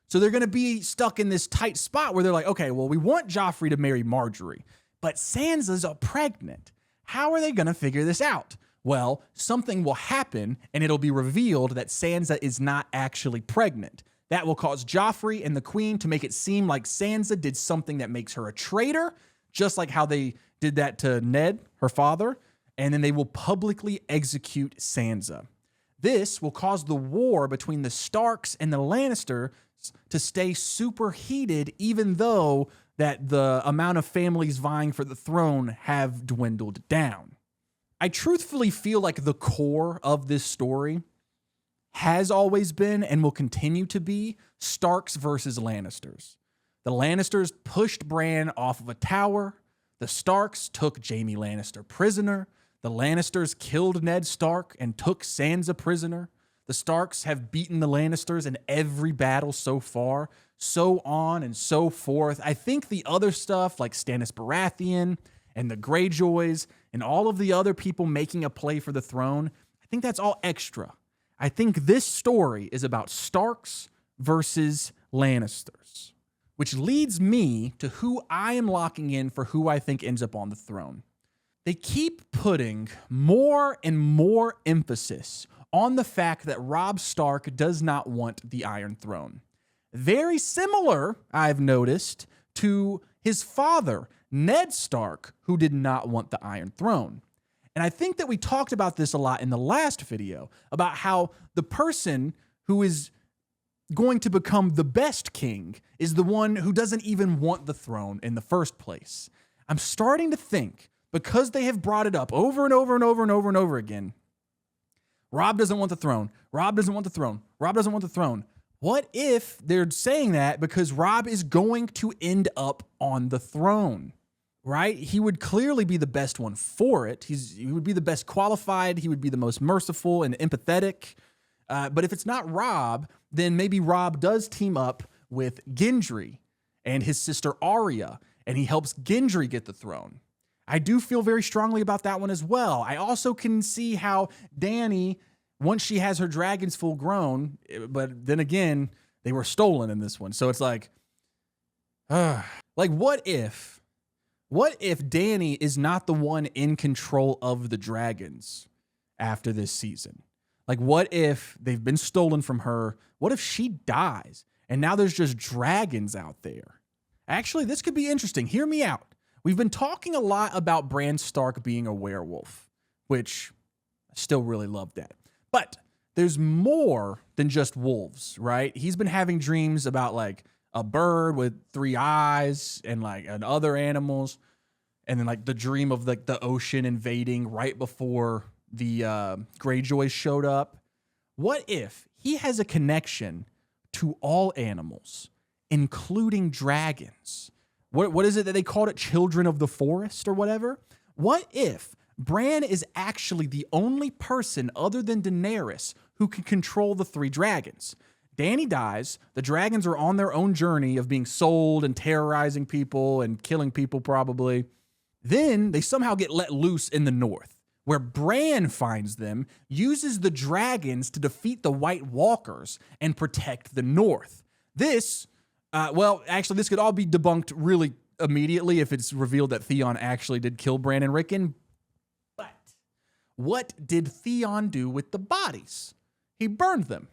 So they're going to be stuck in this tight spot where they're like, okay, well, we want Joffrey to marry Marjorie, but Sansa's pregnant. How are they going to figure this out? Well, something will happen, and it'll be revealed that Sansa is not actually pregnant. That will cause Joffrey and the queen to make it seem like Sansa did something that makes her a traitor, just like how they did that to Ned, her father, and then they will publicly execute Sansa. This will cause the war between the Starks and the Lannisters to stay super heated, even though that the amount of families vying for the throne have dwindled down. I truthfully feel like the core of this story has always been and will continue to be Starks versus Lannisters. The Lannisters pushed Bran off of a tower. The Starks took Jaime Lannister prisoner. The Lannisters killed Ned Stark and took Sansa prisoner. The Starks have beaten the Lannisters in every battle so far, so on and so forth. I think the other stuff like Stannis Baratheon and the Greyjoys and all of the other people making a play for the throne, I think that's all extra. I think this story is about Starks versus Lannisters, which leads me to who I am locking in for who I think ends up on the throne. They keep putting more and more emphasis on the fact that Robb Stark does not want the Iron Throne. Very similar, I've noticed, to his father, Ned Stark, who did not want the Iron Throne. And I think that we talked about this a lot in the last video, about how the person who is going to become the best king is the one who doesn't even want the throne in the first place. I'm starting to think, because they have brought it up over and over and over and over and over again, Robb doesn't want the throne. Robb doesn't want the throne. Robb doesn't want the throne. What if they're saying that because Robb is going to end up on the throne, right? He would clearly be the best one for it. He would be the best qualified. He would be the most merciful and empathetic. But if it's not Robb, then maybe Robb does team up with Gendry and his sister Arya, and he helps Gendry get the throne. I do feel very strongly about that one as well. I also can see how Dany, once she has her dragons full grown, but then again, they were stolen in this one. So it's like what if Dany is not the one in control of the dragons after this season? Like, what if they've been stolen from her? What if she dies and now there's just dragons out there? Actually, this could be interesting. Hear me out. We've been talking a lot about Bran Stark being a werewolf, which I still really love that. But there's more than just wolves, right? He's been having dreams about like a bird with 3 eyes and other animals. And then like the dream of like the ocean invading right before the Greyjoys showed up. What if he has a connection to all animals, including dragons? What is it that they called it? Children of the forest or whatever? What if Bran is actually the only person other than Daenerys who can control the 3 dragons? Dany dies. The dragons are on their own journey of being sold and terrorizing people and killing people probably. Then they somehow get let loose in the north, where Bran finds them, uses the dragons to defeat the White Walkers and protect the north. This could all be debunked really immediately if it's revealed that Theon actually did kill Bran and Rickon. But what did Theon do with the bodies? He burned them.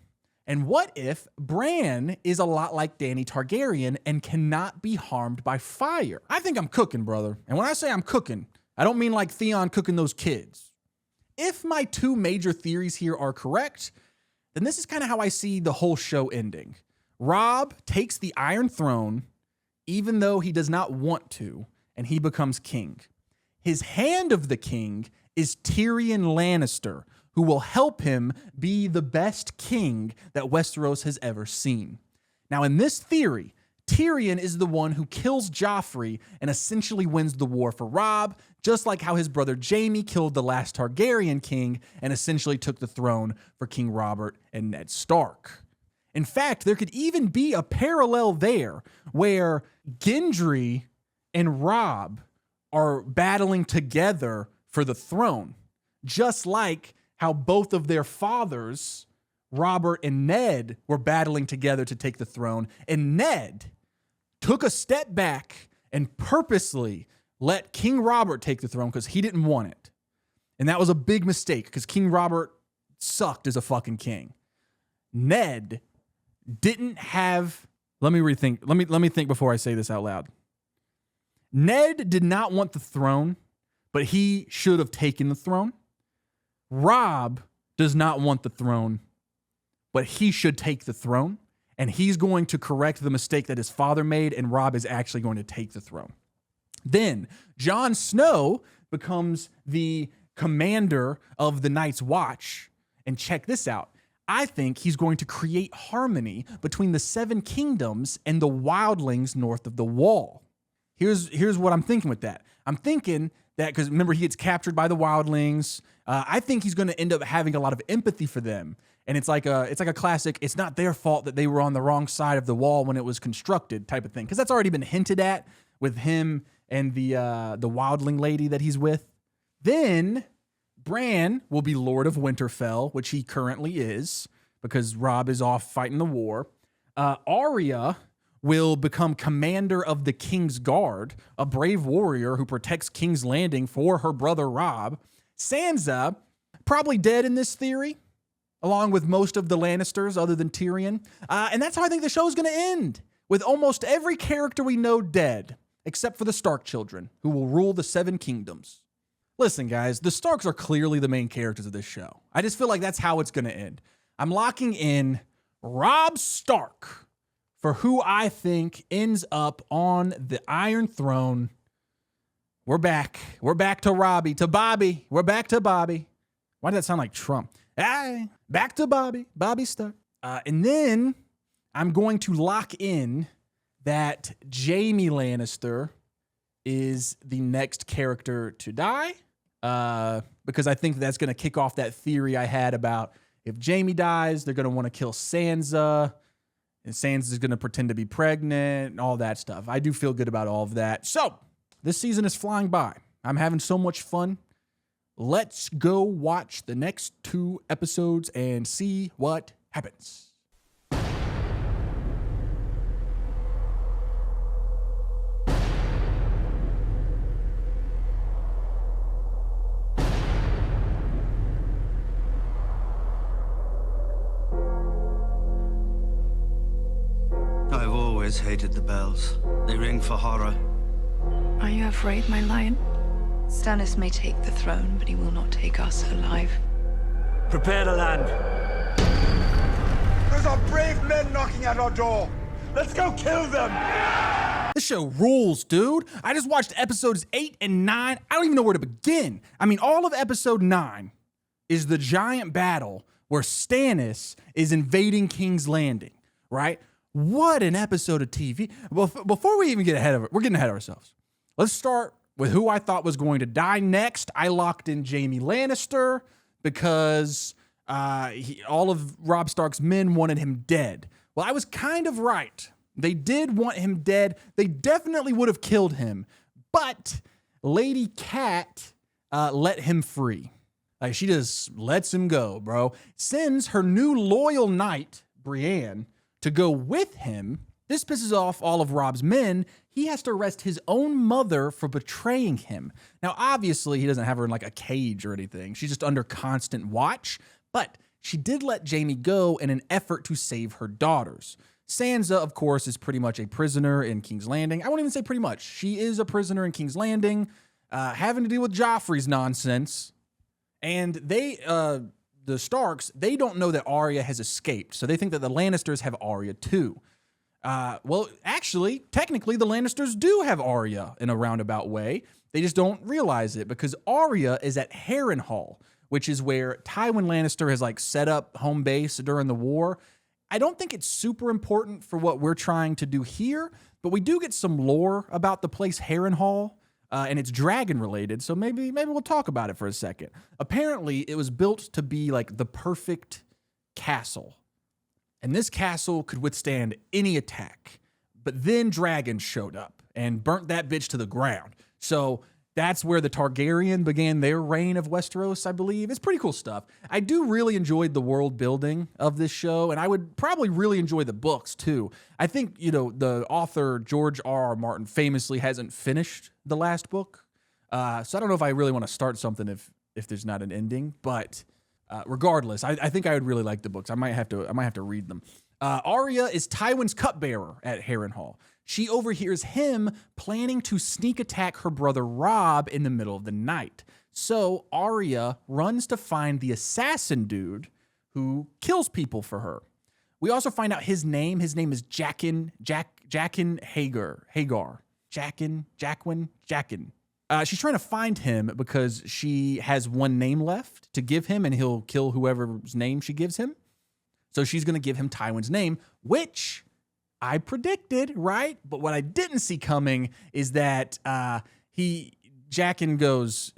And what if Bran is a lot like Dany Targaryen and cannot be harmed by fire? I think I'm cooking, brother. And when I say I'm cooking, I don't mean like Theon cooking those kids. If my 2 major theories here are correct, then this is kind of how I see the whole show ending. Robb takes the Iron Throne, even though he does not want to, and he becomes king. His hand of the king is Tyrion Lannister, who will help him be the best king that Westeros has ever seen. Now, in this theory, Tyrion is the one who kills Joffrey and essentially wins the war for Robb, just like how his brother Jaime killed the last Targaryen king and essentially took the throne for King Robert and Ned Stark. In fact, there could even be a parallel there where Gendry and Robb are battling together for the throne, just like how both of their fathers, Robert and Ned, were battling together to take the throne. And Ned took a step back and purposely let King Robert take the throne because he didn't want it. And that was a big mistake because King Robert sucked as a fucking king. Ned didn't have, let me rethink. Let me think before I say this out loud. Ned did not want the throne, but he should have taken the throne. Robb does not want the throne, but he should take the throne. And he's going to correct the mistake that his father made, and Robb is actually going to take the throne. Then Jon Snow becomes the commander of the Night's Watch. And check this out. I think he's going to create harmony between the 7 kingdoms and the wildlings north of the Wall. Here's what I'm thinking with that. I'm thinking that, because remember, he gets captured by the wildlings. I think he's going to end up having a lot of empathy for them. And it's like a classic, it's not their fault that they were on the wrong side of the wall when it was constructed type of thing. Because that's already been hinted at with him and the wildling lady that he's with. Then Bran will be Lord of Winterfell, which he currently is because Robb is off fighting the war. Arya will become commander of the King's Guard, a brave warrior who protects King's Landing for her brother Robb. Sansa, probably dead in this theory, along with most of the Lannisters other than Tyrion. And that's how I think the show is going to end, with almost every character we know dead, except for the Stark children, who will rule the Seven Kingdoms. Listen, guys, the Starks are clearly the main characters of this show. I just feel like that's how it's going to end. I'm locking in Robb Stark for who I think ends up on the Iron Throne. We're back. We're back to Robbie, to Bobby. We're back to Bobby. Why did that sound like Trump? Hey, back to Bobby. Bobby Stark. And then I'm going to lock in that Jaime Lannister is the next character to die. Because I think that's going to kick off that theory I had about if Jaime dies, they're going to want to kill Sansa. And Sansa's going to pretend to be pregnant and all that stuff. I do feel good about all of that. So, this season is flying by. I'm having so much fun. Let's go watch the next 2 episodes and see what happens. I've always hated the bells. They ring for horror. Are you afraid, my lion? Stannis may take the throne, but he will not take us alive. Prepare to land. Those are brave men knocking at our door. Let's go kill them! This show rules, dude. I just watched episodes 8 and 9. I don't even know where to begin. I mean, all of episode 9 is the giant battle where Stannis is invading King's Landing, right? What an episode of TV. Well, before we even get ahead of it, we're getting ahead of ourselves. Let's start with who I thought was going to die next. I locked in Jaime Lannister because all of Robb Stark's men wanted him dead. Well, I was kind of right. They did want him dead. They definitely would have killed him. But Lady Cat let him free. Like, she just lets him go, bro. Sends her new loyal knight, Brienne, to go with him. This pisses off all of Robb's men. He has to arrest his own mother for betraying him. Now, obviously, he doesn't have her in like a cage or anything. She's just under constant watch, but she did let Jaime go in an effort to save her daughters. Sansa, of course, is pretty much a prisoner in King's Landing. I won't even say pretty much. She is a prisoner in King's Landing, having to deal with Joffrey's nonsense. And they, the Starks, they don't know that Arya has escaped. So they think that the Lannisters have Arya too. Well, actually, technically, the Lannisters do have Arya in a roundabout way. They just don't realize it because Arya is at Harrenhal, which is where Tywin Lannister has like set up home base during the war. I don't think it's super important for what we're trying to do here, but we do get some lore about the place Harrenhal, and it's dragon related. So maybe we'll talk about it for a second. Apparently, it was built to be like the perfect castle. And this castle could withstand any attack. But then dragons showed up and burnt that bitch to the ground. So that's where the Targaryen began their reign of Westeros, I believe. It's pretty cool stuff. I do really enjoyed the world building of this show, and I would probably really enjoy the books too. I think, the author George R.R. Martin famously hasn't finished the last book. So I don't know if I really want to start something if there's not an ending, but regardless, I think I would really like the books. I might have to read them. Arya is Tywin's cupbearer at Harrenhal. She overhears him planning to sneak attack her brother Robb in the middle of the night. So Arya runs to find the assassin dude who kills people for her. We also find out his name. His name is Jaqen Hagar. Jaqen. She's trying to find him because she has one name left to give him, and he'll kill whoever's name she gives him. So she's going to give him Tywin's name, which I predicted, right? But what I didn't see coming is that Jaqen goes,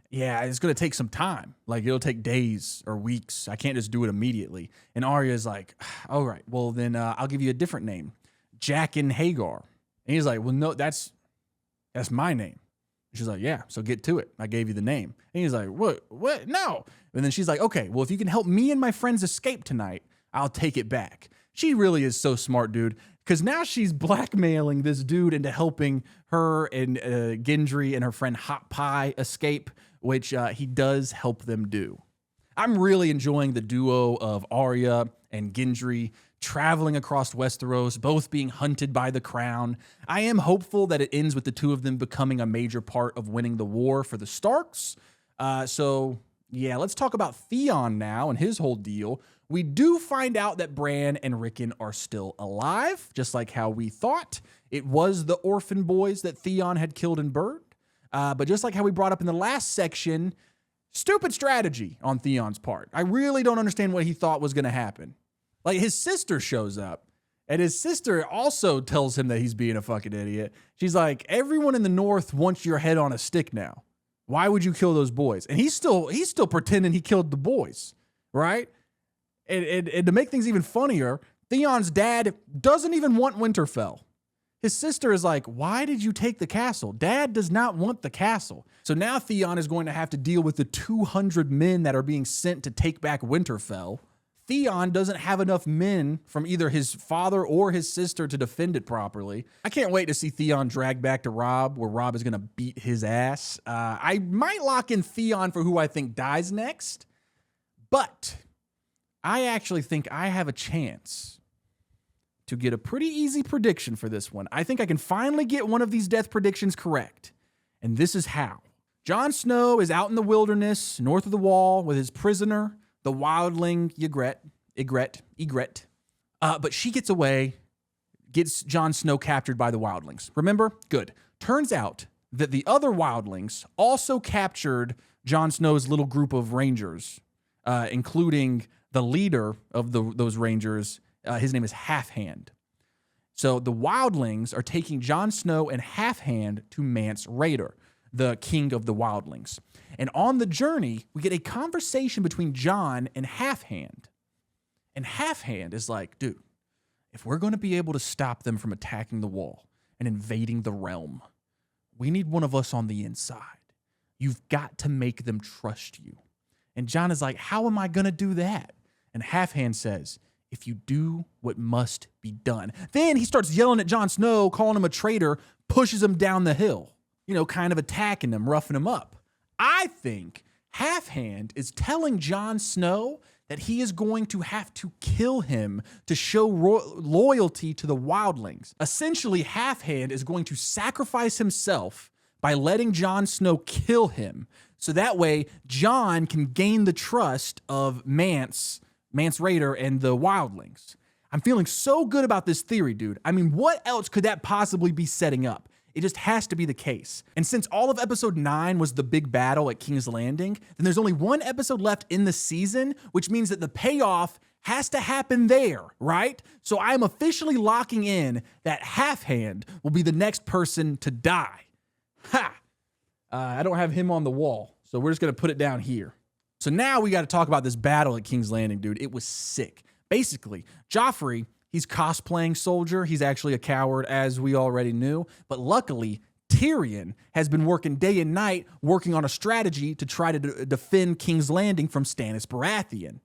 yeah, it's going to take some time. Like, it'll take days or weeks. I can't just do it immediately. And Arya's like, all right, well, then I'll give you a different name, Jaqen Hagar. And he's like, well, no, that's my name. She's like, yeah, so get to it. I gave you the name. And he's like, what? No. And then she's like, okay, well, if you can help me and my friends escape tonight, I'll take it back. She really is so smart, dude, because now she's blackmailing this dude into helping her and Gendry and her friend Hot Pie escape, which he does help them do. I'm really enjoying the duo of Arya and Gendry traveling across Westeros, both being hunted by the crown. I am hopeful that it ends with the two of them becoming a major part of winning the war for the Starks. So yeah, let's talk about Theon now and his whole deal. We do find out that Bran and Rickon are still alive, just like how we thought. It was the orphan boys that Theon had killed and burned. But just like how we brought up in the last section, stupid strategy on Theon's part. I really don't understand what he thought was going to happen. Like, his sister shows up, and his sister also tells him that he's being a fucking idiot. She's like, everyone in the North wants your head on a stick now. Why would you kill those boys? And he's still pretending he killed the boys, right? And to make things even funnier, Theon's dad doesn't even want Winterfell. His sister is like, why did you take the castle? Dad does not want the castle. So now Theon is going to have to deal with the 200 men that are being sent to take back Winterfell. Theon doesn't have enough men from either his father or his sister to defend it properly. I can't wait to see Theon dragged back to Robb, where Robb is going to beat his ass. I might lock in Theon for who I think dies next, but I actually think I have a chance to get a pretty easy prediction for this one. I think I can finally get one of these death predictions correct, and this is how. Jon Snow is out in the wilderness north of the Wall with his prisoner, the wildling Ygritte. But she gets away, gets Jon Snow captured by the wildlings. Remember? Good. Turns out that the other wildlings also captured Jon Snow's little group of rangers, including the leader of those rangers. His name is Halfhand. So the wildlings are taking Jon Snow and Halfhand to Mance Rayder, the king of the wildlings. And on the journey, we get a conversation between Jon and Halfhand. And Halfhand is like, dude, if we're going to be able to stop them from attacking the wall and invading the realm, we need one of us on the inside. You've got to make them trust you. And Jon is like, how am I going to do that? And Halfhand says, if you do what must be done. Then he starts yelling at Jon Snow, calling him a traitor, pushes him down the hill, kind of attacking him, roughing him up. I think Halfhand is telling Jon Snow that he is going to have to kill him to show loyalty to the wildlings. Essentially, Halfhand is going to sacrifice himself by letting Jon Snow kill him, so that way Jon can gain the trust of Mance Rayder and the wildlings. I'm feeling so good about this theory, dude. I mean, what else could that possibly be setting up? It just has to be the case. And since all of episode 9 was the big battle at King's Landing, then there's only one episode left in the season, which means that the payoff has to happen there, right? So I'm officially locking in that Halfhand will be the next person to die. Ha! I don't have him on the wall, so we're just going to put it down here. So now we got to talk about this battle at King's Landing, dude. It was sick. Basically, Joffrey, he's cosplaying soldier. He's actually a coward, as we already knew. But luckily, Tyrion has been working day and night, working on a strategy to try to defend King's Landing from Stannis Baratheon.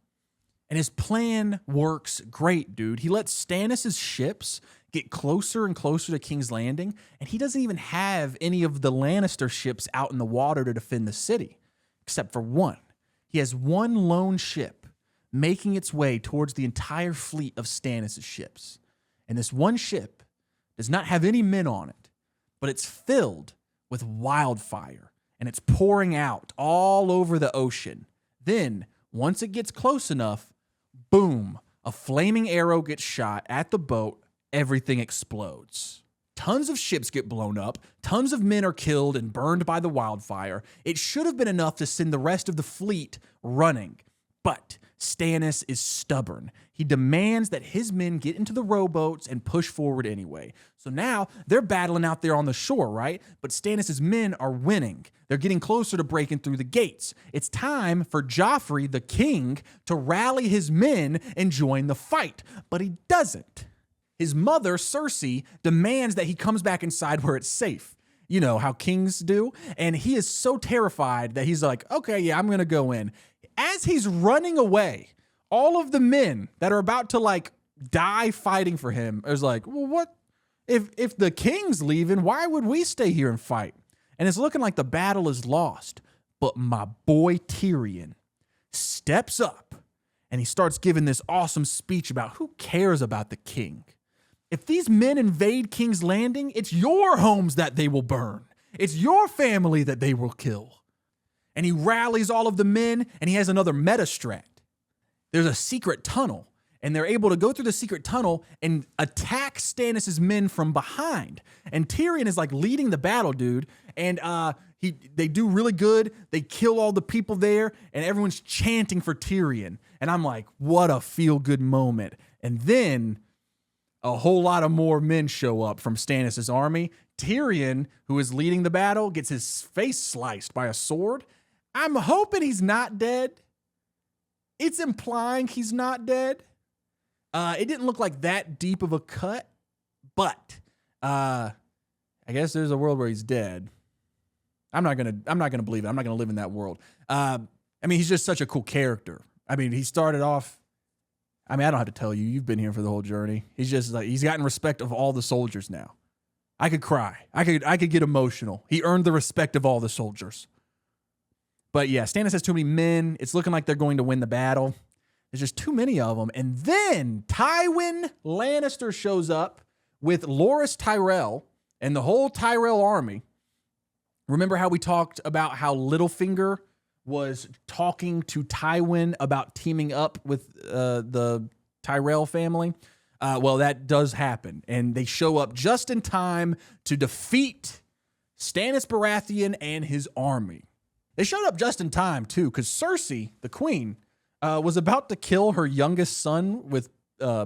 And his plan works great, dude. He lets Stannis' ships get closer and closer to King's Landing, and he doesn't even have any of the Lannister ships out in the water to defend the city, except for one. He has one lone ship making its way towards the entire fleet of Stannis' ships. And this one ship does not have any men on it, but it's filled with wildfire, and it's pouring out all over the ocean. Then, once it gets close enough, boom, a flaming arrow gets shot at the boat, everything explodes. Tons of ships get blown up, tons of men are killed and burned by the wildfire. It should have been enough to send the rest of the fleet running, but Stannis is stubborn. He demands that his men get into the rowboats and push forward anyway. So now they're battling out there on the shore, right? But Stannis' men are winning. They're getting closer to breaking through the gates. It's time for Joffrey, the king, to rally his men and join the fight. But he doesn't. his mother, Cersei, demands that he comes back inside where it's safe. You know how kings do. And he is so terrified that he's like, okay, yeah, I'm going to go in. As he's running away, all of the men that are about to like die fighting for him is like, well, what? If the king's leaving, why would we stay here and fight? And it's looking like the battle is lost. But my boy Tyrion steps up and he starts giving this awesome speech about who cares about the king. If these men invade King's Landing, it's your homes that they will burn. It's your family that they will kill. And he rallies all of the men, and he has another meta strat. There's a secret tunnel, and they're able to go through the secret tunnel and attack Stannis' men from behind. And Tyrion is like leading the battle, dude. And they do really good. They kill all the people there, and everyone's chanting for Tyrion. And I'm like, what a feel-good moment. And then a whole lot of more men show up from Stannis' army. Tyrion, who is leading the battle, gets his face sliced by a sword. I'm hoping he's not dead. It's implying he's not dead. It didn't look like that deep of a cut, but I guess there's a world where he's dead. I'm not gonna believe it. I'm not gonna live in that world. I mean, he's just such a cool character. I mean, he started off. I mean, I don't have to tell you. You've been here for the whole journey. He's just like, he's gotten respect of all the soldiers now. I could cry. I could get emotional. He earned the respect of all the soldiers. But yeah, Stannis has too many men. It's looking like they're going to win the battle. There's just too many of them. And then Tywin Lannister shows up with Loras Tyrell and the whole Tyrell army. Remember how we talked about how Littlefinger was talking to Tywin about teaming up with the Tyrell family? Well, that does happen. And they show up just in time to defeat Stannis Baratheon and his army. They showed up just in time, too, because Cersei, the queen, was about to kill her youngest son with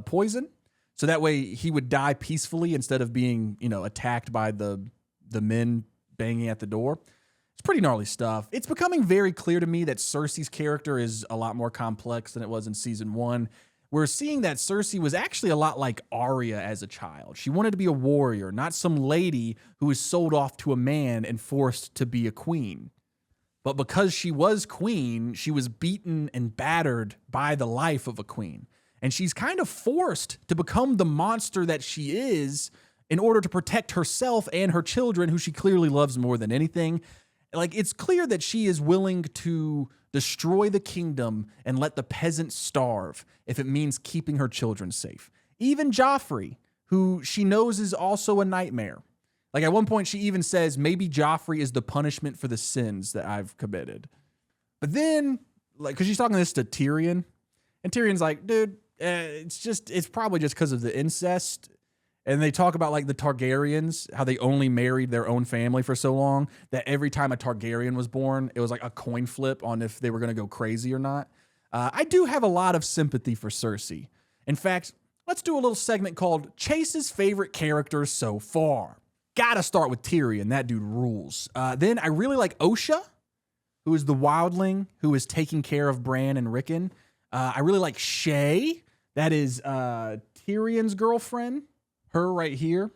poison. So that way he would die peacefully instead of being, attacked by the men banging at the door. It's pretty gnarly stuff. It's becoming very clear to me that Cersei's character is a lot more complex than it was in season 1. We're seeing that Cersei was actually a lot like Arya as a child. She wanted to be a warrior, not some lady who was sold off to a man and forced to be a queen. But because she was queen, she was beaten and battered by the life of a queen. And she's kind of forced to become the monster that she is in order to protect herself and her children, who she clearly loves more than anything. Like, it's clear that she is willing to destroy the kingdom and let the peasants starve if it means keeping her children safe. Even Joffrey, who she knows is also a nightmare. Like, at one point, she even says, maybe Joffrey is the punishment for the sins that I've committed. But then, like, because she's talking this to Tyrion, and Tyrion's like, dude, it's probably just because of the incest. And they talk about, like, the Targaryens, how they only married their own family for so long that every time a Targaryen was born, it was like a coin flip on if they were going to go crazy or not. I do have a lot of sympathy for Cersei. In fact, let's do a little segment called Chase's Favorite Characters So Far. Gotta start with Tyrion. That dude rules. Then I really like Osha, who is the wildling who is taking care of Bran and Rickon. I really like Shay. That is Tyrion's girlfriend. Her right here.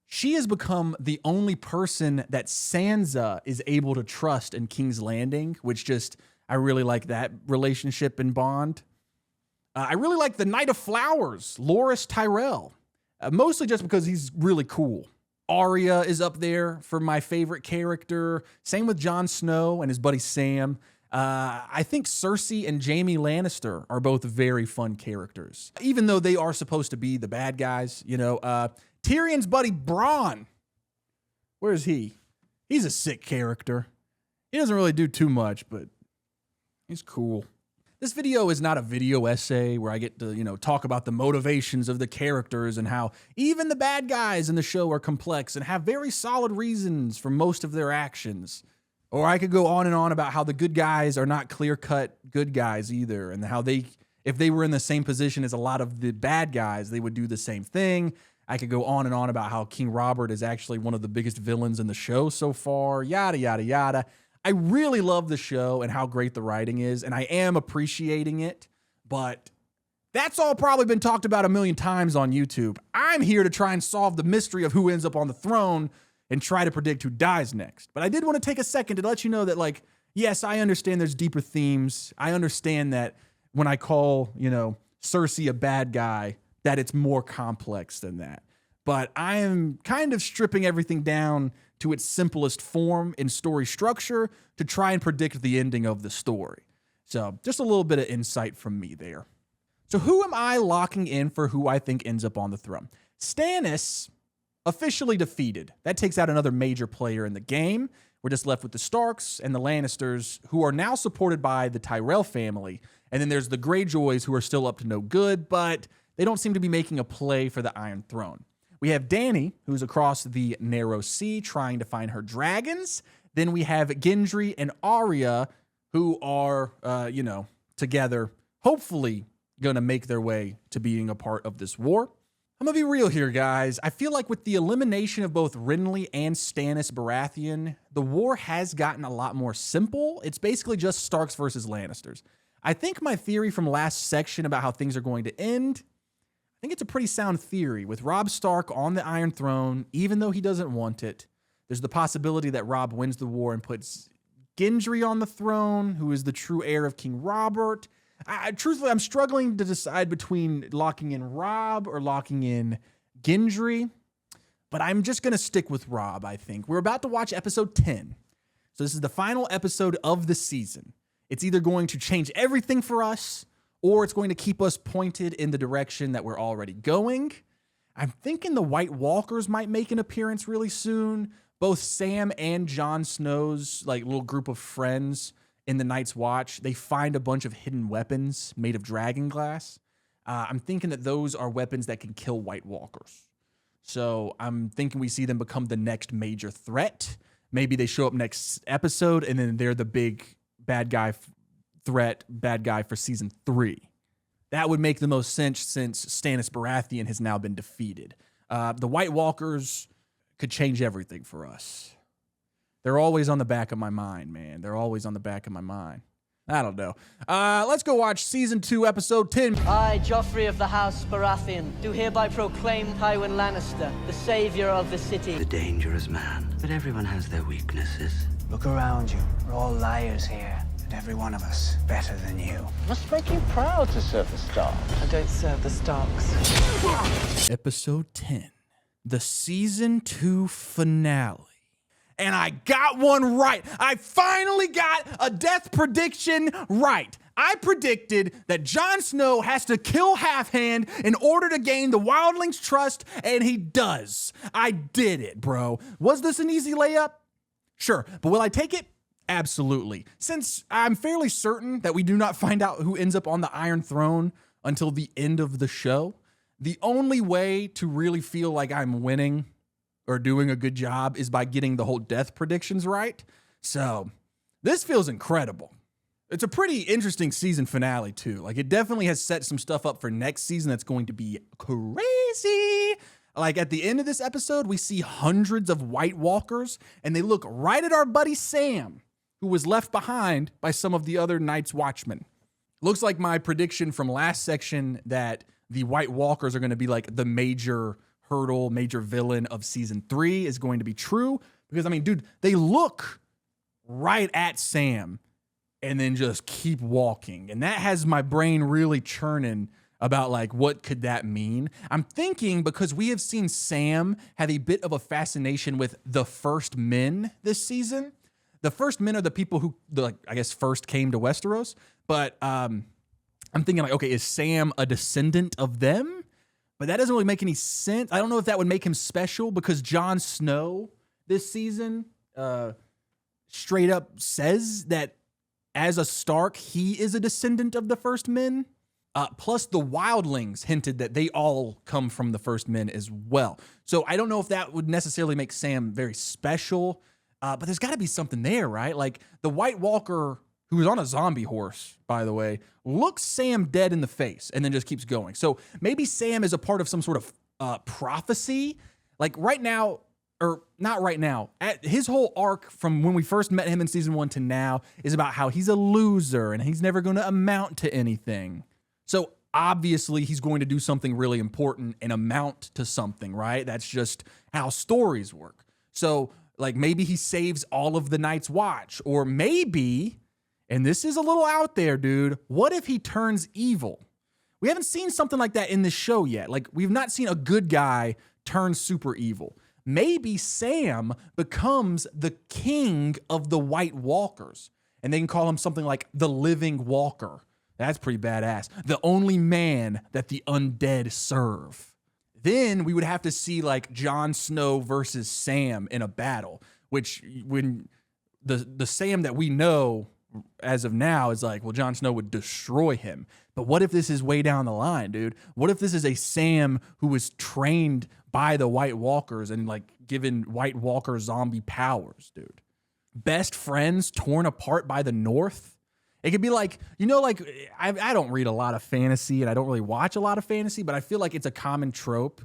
She has become the only person that Sansa is able to trust in King's Landing, which just, I really like that relationship and bond. I really like the Knight of Flowers, Loras Tyrell, mostly just because he's really cool. Arya is up there for my favorite character. Same with Jon Snow and his buddy Sam. I think Cersei and Jaime Lannister are both very fun characters, even though they are supposed to be the bad guys. Tyrion's buddy Bronn, where is he? He's a sick character. He doesn't really do too much, but he's cool. This video is not a video essay where I get to, talk about the motivations of the characters and how even the bad guys in the show are complex and have very solid reasons for most of their actions. Or I could go on and on about how the good guys are not clear-cut good guys either, and how if they were in the same position as a lot of the bad guys, they would do the same thing. I could go on and on about how King Robert is actually one of the biggest villains in the show so far, yada, yada, yada. I really love the show and how great the writing is, and I am appreciating it, but That's all probably been talked about a million times on YouTube. I'm here to try and solve the mystery of who ends up on the throne and try to predict who dies next. But I did want to take a second to let you know that, like, yes, I understand there's deeper themes. I understand that when I call, Cersei a bad guy, that it's more complex than that. But I am kind of stripping everything down to its simplest form in story structure to try and predict the ending of the story. So just a little bit of insight from me there. So who am I locking in for who I think ends up on the throne? Stannis, officially defeated. That takes out another major player in the game. We're just left with the Starks and the Lannisters, who are now supported by the Tyrell family. And then there's the Greyjoys, who are still up to no good, but they don't seem to be making a play for the Iron Throne. We have Dany, who's across the Narrow Sea trying to find her dragons. Then we have Gendry and Arya, who are, together, hopefully going to make their way to being a part of this war. I'm going to be real here, guys. I feel like with the elimination of both Renly and Stannis Baratheon, the war has gotten a lot more simple. It's basically just Starks versus Lannisters. I think my theory from last section about how things are going to end, I think it's a pretty sound theory. With Robb Stark on the Iron Throne, even though he doesn't want it, there's the possibility that Robb wins the war and puts Gendry on the throne, who is the true heir of King Robert. Truthfully, I'm struggling to decide between locking in Robb or locking in Gendry, but I'm just going to stick with Robb, I think. We're about to watch episode 10. So this is the final episode of the season. It's either going to change everything for us, or it's going to keep us pointed in the direction that we're already going. I'm thinking the White Walkers might make an appearance really soon. Both Sam and Jon Snow's little group of friends in the Night's Watch, they find a bunch of hidden weapons made of dragon glass. I'm thinking that those are weapons that can kill White Walkers. So I'm thinking we see them become the next major threat. Maybe they show up next episode and then they're the big bad guy for season 3. That would make the most sense since Stannis Baratheon has now been defeated. The White Walkers could change everything for us. They're always on the back of my mind, man. They're always on the back of my mind. I don't know. Let's go watch season 2, episode 10. I, Joffrey of the House Baratheon, do hereby proclaim Tywin Lannister, the savior of the city. The dangerous man. But everyone has their weaknesses. Look around you. We're all liars here. And every one of us better than you. Must make you proud to serve the Starks. I don't serve the Starks. Episode 10. The season 2 finale. And I got one right. I finally got a death prediction right. I predicted that Jon Snow has to kill Halfhand in order to gain the Wildlings' trust, and he does. I did it, bro. Was this an easy layup? Sure, but will I take it? Absolutely. Since I'm fairly certain that we do not find out who ends up on the Iron Throne until the end of the show, the only way to really feel like I'm winning or doing a good job is by getting the whole death predictions right. So this feels incredible. It's a pretty interesting season finale too. It definitely has set some stuff up for next season that's going to be crazy. At the end of this episode, we see hundreds of White Walkers and they look right at our buddy Sam, who was left behind by some of the other Night's Watchmen. Looks like my prediction from last section that the White Walkers are going to be the major hurdle, major villain of season 3 is going to be true. Because, dude, they look right at Sam and then just keep walking. And that has my brain really churning about what could that mean? I'm thinking because we have seen Sam have a bit of a fascination with the First Men this season. The First Men are the people who, first came to Westeros. But I'm thinking okay, is Sam a descendant of them? But that doesn't really make any sense. I don't know if that would make him special because Jon Snow this season straight up says that as a Stark, he is a descendant of the First Men. Plus the Wildlings hinted that they all come from the First Men as well. So I don't know if that would necessarily make Sam very special, but there's got to be something there, right? The White Walker, who is on a zombie horse, by the way, looks Sam dead in the face and then just keeps going. So maybe Sam is a part of some sort of prophecy. Right now, or not right now, his whole arc from when we first met him in season 1 to now is about how he's a loser and he's never going to amount to anything. So obviously he's going to do something really important and amount to something, right? That's just how stories work. So like maybe he saves all of the Night's Watch, or maybe, and this is a little out there, dude, what if he turns evil? We haven't seen something like that in this show yet. Like, we've not seen a good guy turn super evil. Maybe Sam becomes the king of the White Walkers, and they can call him something like the Living Walker. That's pretty badass. The only man that the undead serve. Then we would have to see like Jon Snow versus Sam in a battle, which when the Sam that we know as of now is like, well, Jon Snow would destroy him. But what if this is way down the line, dude? What if this is a Sam who was trained by the White Walkers and like given White Walker zombie powers, dude? Best friends torn apart by the North. It could be like, you know, like I don't read a lot of fantasy and I don't really watch a lot of fantasy, but I feel like it's a common trope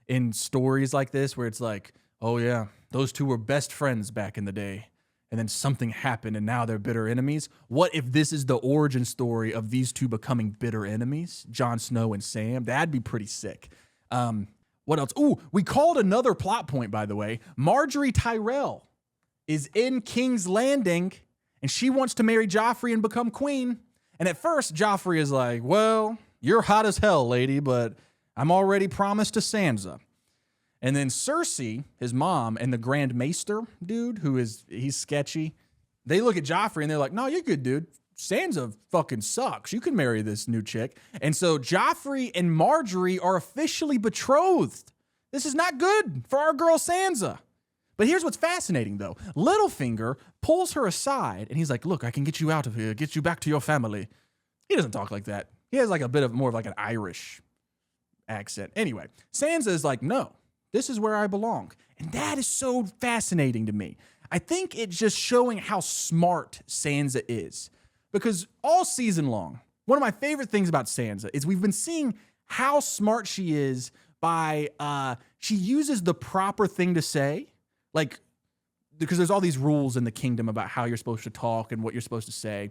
in stories like this where it's like, oh yeah, those two were best friends back in the day. And then something happened and now they're bitter enemies. What if this is the origin story of these two becoming bitter enemies? Jon Snow and Sam. That'd be pretty sick. What else? Ooh, we called another plot point, by the way. Marjorie Tyrell is in King's Landing and she wants to marry Joffrey and become queen. And at first, Joffrey is like, well, you're hot as hell, lady, but I'm already promised to Sansa. And then Cersei, his mom, and the Grand Maester dude, he's sketchy. They look at Joffrey and they're like, no, you're good, dude. Sansa fucking sucks. You can marry this new chick. And so Joffrey and Marjorie are officially betrothed. This is not good for our girl Sansa. But here's what's fascinating, though. Littlefinger pulls her aside and he's like, look, I can get you out of here, get you back to your family. He doesn't talk like that. He has like a bit of more of like an Irish accent. Anyway, Sansa is like, no. This is where I belong. And that is so fascinating to me. I think it's just showing how smart Sansa is. Because all season long, one of my favorite things about Sansa is we've been seeing how smart she is by, she uses the proper thing to say. Like, because there's all these rules in the kingdom about how you're supposed to talk and what you're supposed to say.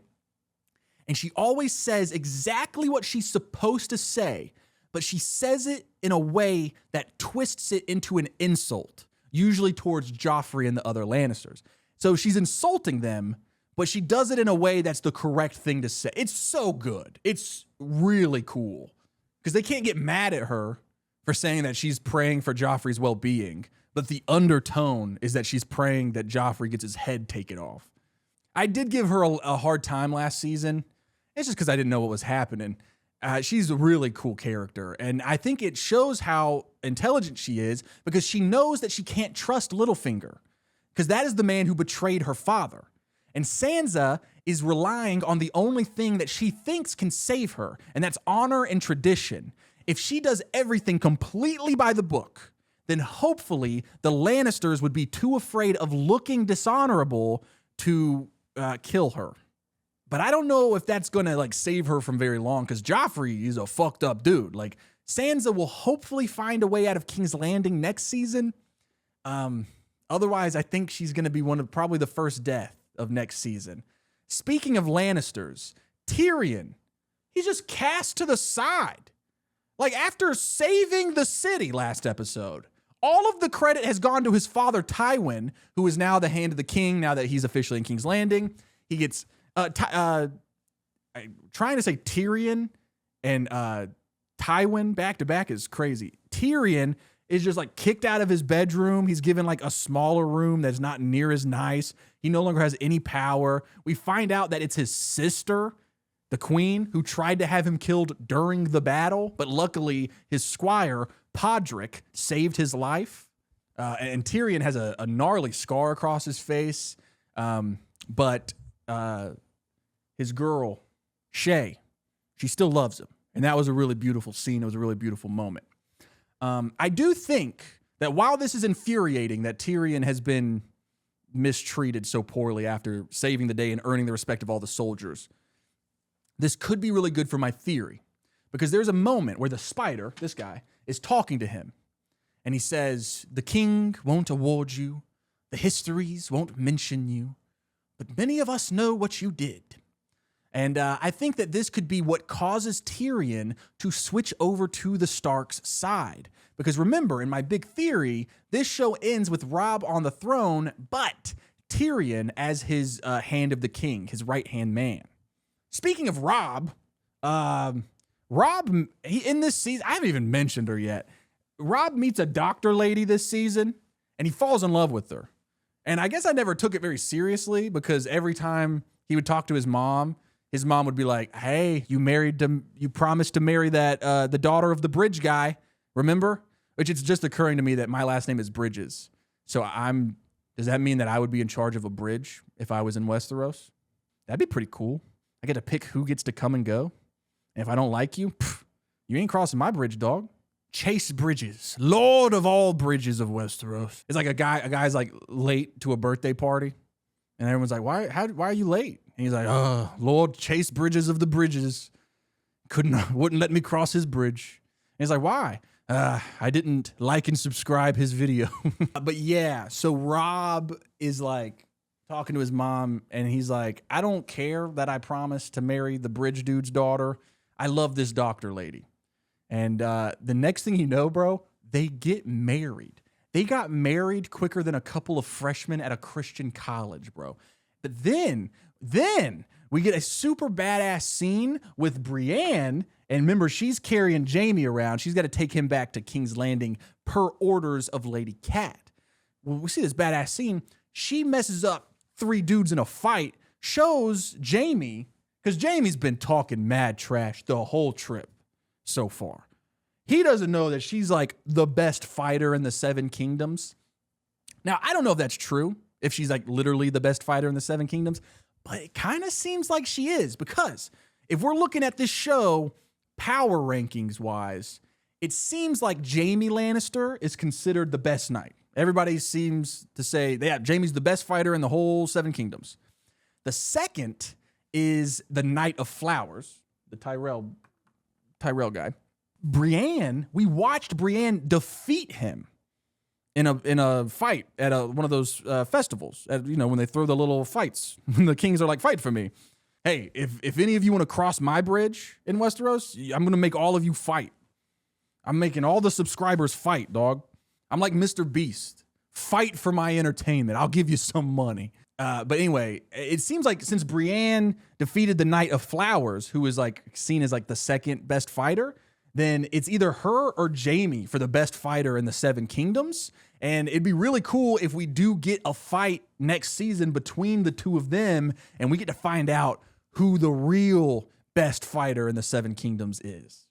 And she always says exactly what she's supposed to say, but she says it in a way that twists it into an insult, usually towards Joffrey and the other Lannisters. So she's insulting them, but she does it in a way that's the correct thing to say. It's so good. It's really cool because they can't get mad at her for saying that she's praying for Joffrey's well-being, but the undertone is that she's praying that Joffrey gets his head taken off. I did give her a hard time last season. It's just because I didn't know what was happening. She's a really cool character, and I think it shows how intelligent she is because she knows that she can't trust Littlefinger because that is the man who betrayed her father. And Sansa is relying on the only thing that she thinks can save her, and that's honor and tradition. If she does everything completely by the book, then hopefully the Lannisters would be too afraid of looking dishonorable to kill her. But I don't know if that's going to like save her from very long because Joffrey is a fucked up dude. Like Sansa will hopefully find a way out of King's Landing next season. Otherwise, I think she's going to be probably the first death of next season. Speaking of Lannisters, Tyrion, he's just cast to the side. Like after saving the city last episode, all of the credit has gone to his father Tywin, who is now the hand of the king now that he's officially in King's Landing. He gets... trying to say Tyrion and Tywin back to back is crazy. Tyrion is just like kicked out of his bedroom. He's given like a smaller room that's not near as nice. He no longer has any power. We find out that it's his sister, the queen, who tried to have him killed during the battle, but luckily his squire, Podrick, saved his life. And Tyrion has a gnarly scar across his face. But his girl, Shay, she still loves him. And that was a really beautiful scene. It was a really beautiful moment. I do think that while this is infuriating that Tyrion has been mistreated so poorly after saving the day and earning the respect of all the soldiers, this could be really good for my theory. Because there's a moment where the spider, this guy, is talking to him. And he says, the king won't award you. The histories won't mention you. But many of us know what you did. And I think that this could be what causes Tyrion to switch over to the Starks' side. Because remember, in my big theory, this show ends with Robb on the throne, but Tyrion as his hand of the king, his right-hand man. Speaking of Robb, in this season, I haven't even mentioned her yet. Robb meets a doctor lady this season, and he falls in love with her. And I guess I never took it very seriously because every time he would talk to his mom would be like, "Hey, you promised to marry that the daughter of the Bridge guy, remember?" Which it's just occurring to me that my last name is Bridges. So does that mean that I would be in charge of a bridge if I was in Westeros? That'd be pretty cool. I get to pick who gets to come and go. And if I don't like you, you ain't crossing my bridge, dog. Chase Bridges, Lord of all bridges of Westeros. It's like a guy's like late to a birthday party, and everyone's like, why are you late? And he's like, "Oh, Lord Chase Bridges of the bridges wouldn't let me cross his bridge." And he's like, "Why?" I didn't like and subscribe his video." But yeah, so Robb is like talking to his mom, and he's like, "I don't care that I promised to marry the bridge dude's daughter. I love this doctor lady." And the next thing you know, bro, they get married. They got married quicker than a couple of freshmen at a Christian college, bro. But then we get a super badass scene with Brienne. And remember, she's carrying Jaime around. She's got to take him back to King's Landing per orders of Lady Cat. When we see this badass scene, she messes up 3 dudes in a fight, shows Jaime, because Jaime's been talking mad trash the whole trip so far. He doesn't know that she's like the best fighter in the 7 Kingdoms. Now, I don't know if that's true, if she's like literally the best fighter in the 7 Kingdoms, but it kind of seems like she is, because if we're looking at this show power rankings wise, it seems like Jaime Lannister is considered the best knight. Everybody seems to say, yeah, Jaime's the best fighter in the whole 7 Kingdoms. The second is the Knight of Flowers, the Tyrell guy. Brienne, we watched Brienne defeat him in a fight at one of those festivals. When they throw the little fights, the kings are like, "Fight for me." Hey, if any of you want to cross my bridge in Westeros, I'm going to make all of you fight. I'm making all the subscribers fight, dog. I'm like Mr. Beast. Fight for my entertainment. I'll give you some money. But anyway, it seems like since Brienne defeated the Knight of Flowers, who is like seen as like the second best fighter, then it's either her or Jaime for the best fighter in the 7 Kingdoms. And it'd be really cool if we do get a fight next season between the two of them, and we get to find out who the real best fighter in the 7 Kingdoms is.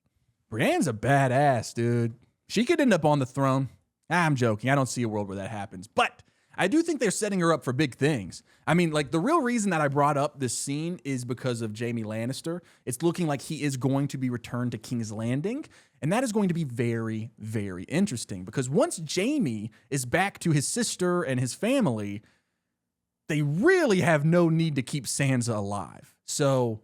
Brienne's a badass, dude. She could end up on the throne. I'm joking. I don't see a world where that happens. But I do think they're setting her up for big things. I mean, like, the real reason that I brought up this scene is because of Jaime Lannister. It's looking like he is going to be returned to King's Landing, and that is going to be very, very interesting, because once Jaime is back to his sister and his family, they really have no need to keep Sansa alive. So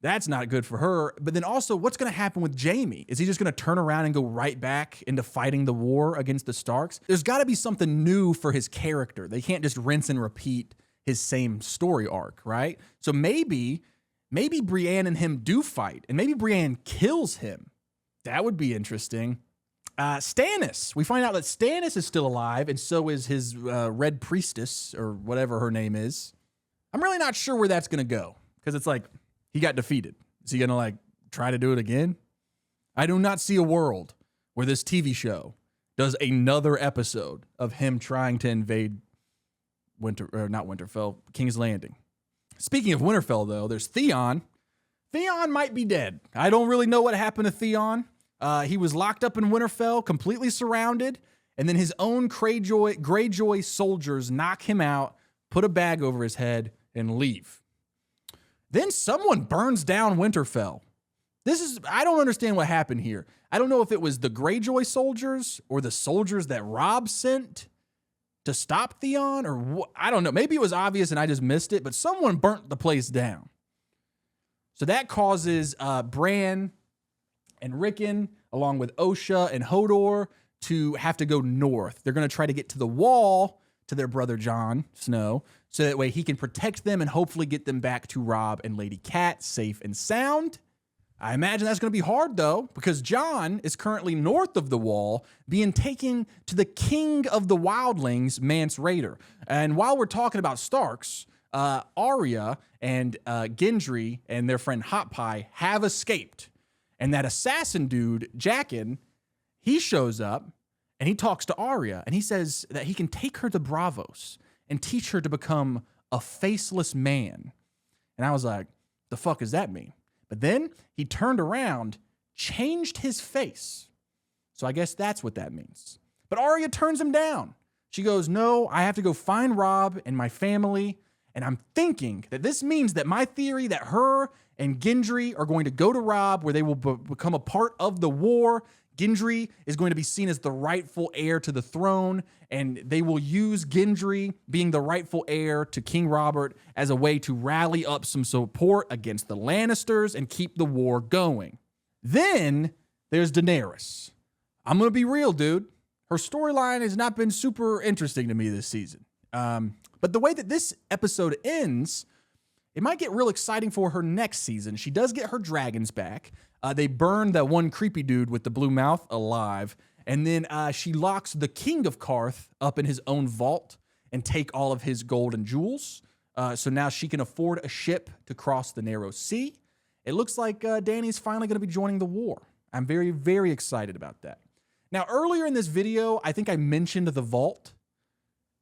that's not good for her. But then also, what's going to happen with Jaime? Is he just going to turn around and go right back into fighting the war against the Starks? There's got to be something new for his character. They can't just rinse and repeat his same story arc, right? So maybe Brienne and him do fight, and maybe Brienne kills him. That would be interesting. Stannis. We find out that Stannis is still alive, and so is his Red Priestess, or whatever her name is. I'm really not sure where that's going to go, because it's like, he got defeated. Is he going to like try to do it again? I do not see a world where this TV show does another episode of him trying to invade King's Landing. Speaking of Winterfell, though, there's Theon. Theon might be dead. I don't really know what happened to Theon. He was locked up in Winterfell, completely surrounded, and then his own Greyjoy soldiers knock him out, put a bag over his head, and leave. Then someone burns down Winterfell. I don't understand what happened here. I don't know if it was the Greyjoy soldiers or the soldiers that Robb sent to stop Theon, or what. I don't know. Maybe it was obvious and I just missed it, but someone burnt the place down. So that causes Bran and Rickon, along with Osha and Hodor, to have to go north. They're going to try to get to the wall to their brother Jon Snow, so that way he can protect them and hopefully get them back to Robb and Lady Cat safe and sound. I imagine that's going to be hard, though, because Jon is currently north of the Wall, being taken to the king of the wildlings, Mance Rayder. And while we're talking about Starks, Arya and Gendry and their friend Hot Pie have escaped. And that assassin dude, Jaqen, he shows up and he talks to Arya and he says that he can take her to Braavos and teach her to become a faceless man. And I was like, the fuck does that mean? But then he turned around, changed his face. So I guess that's what that means. But Arya turns him down. She goes, no, I have to go find Robb and my family. And I'm thinking that this means that my theory that her and Gendry are going to go to Robb, where they will become a part of the war. Gendry is going to be seen as the rightful heir to the throne, and they will use Gendry being the rightful heir to King Robert as a way to rally up some support against the Lannisters and keep the war going. Then there's Daenerys. I'm going to be real, dude. Her storyline has not been super interesting to me this season. But the way that this episode ends, it might get real exciting for her next season. She does get her dragons back. They burn that one creepy dude with the blue mouth alive. And then she locks the king of Qarth up in his own vault and take all of his gold and jewels. So now she can afford a ship to cross the narrow sea. It looks like Dany's finally going to be joining the war. I'm very, very excited about that. Now, earlier in this video, I think I mentioned the vault.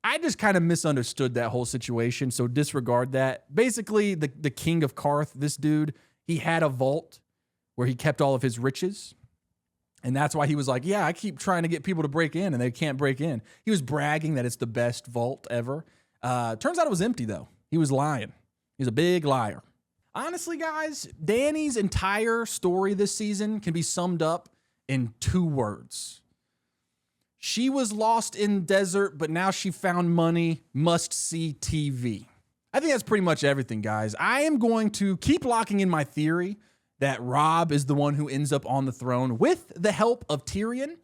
I just kind of misunderstood that whole situation, so disregard that. Basically, the king of Qarth, this dude, he had a vault where he kept all of his riches. And that's why he was like, yeah, I keep trying to get people to break in, and they can't break in. He was bragging that it's the best vault ever. Turns out it was empty, though. He was lying. He's a big liar. Honestly, guys, Dany's entire story this season can be summed up in 2 words. She was lost in desert, but now she found money. Must see TV. I think that's pretty much everything, guys. I am going to keep locking in my theory that Robb is the one who ends up on the throne with the help of Tyrion.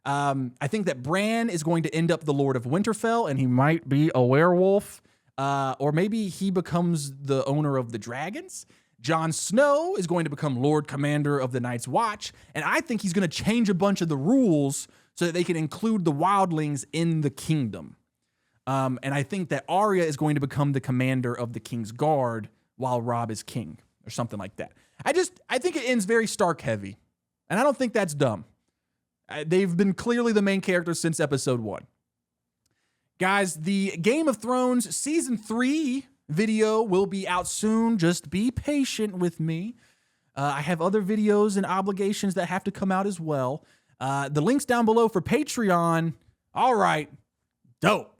I think that Bran is going to end up the Lord of Winterfell, and he might be a werewolf. Or maybe he becomes the owner of the dragons. Jon Snow is going to become Lord Commander of the Night's Watch. And I think he's going to change a bunch of the rules so that they can include the wildlings in the kingdom. And I think that Arya is going to become the commander of the King's Guard while Robb is king, or something like that. I think it ends very Stark heavy. And I don't think that's dumb. They've been clearly the main characters since episode 1. Guys, the Game of Thrones Season 3 video will be out soon. Just be patient with me. I have other videos and obligations that have to come out as well. The link's down below for Patreon. All right. Dope.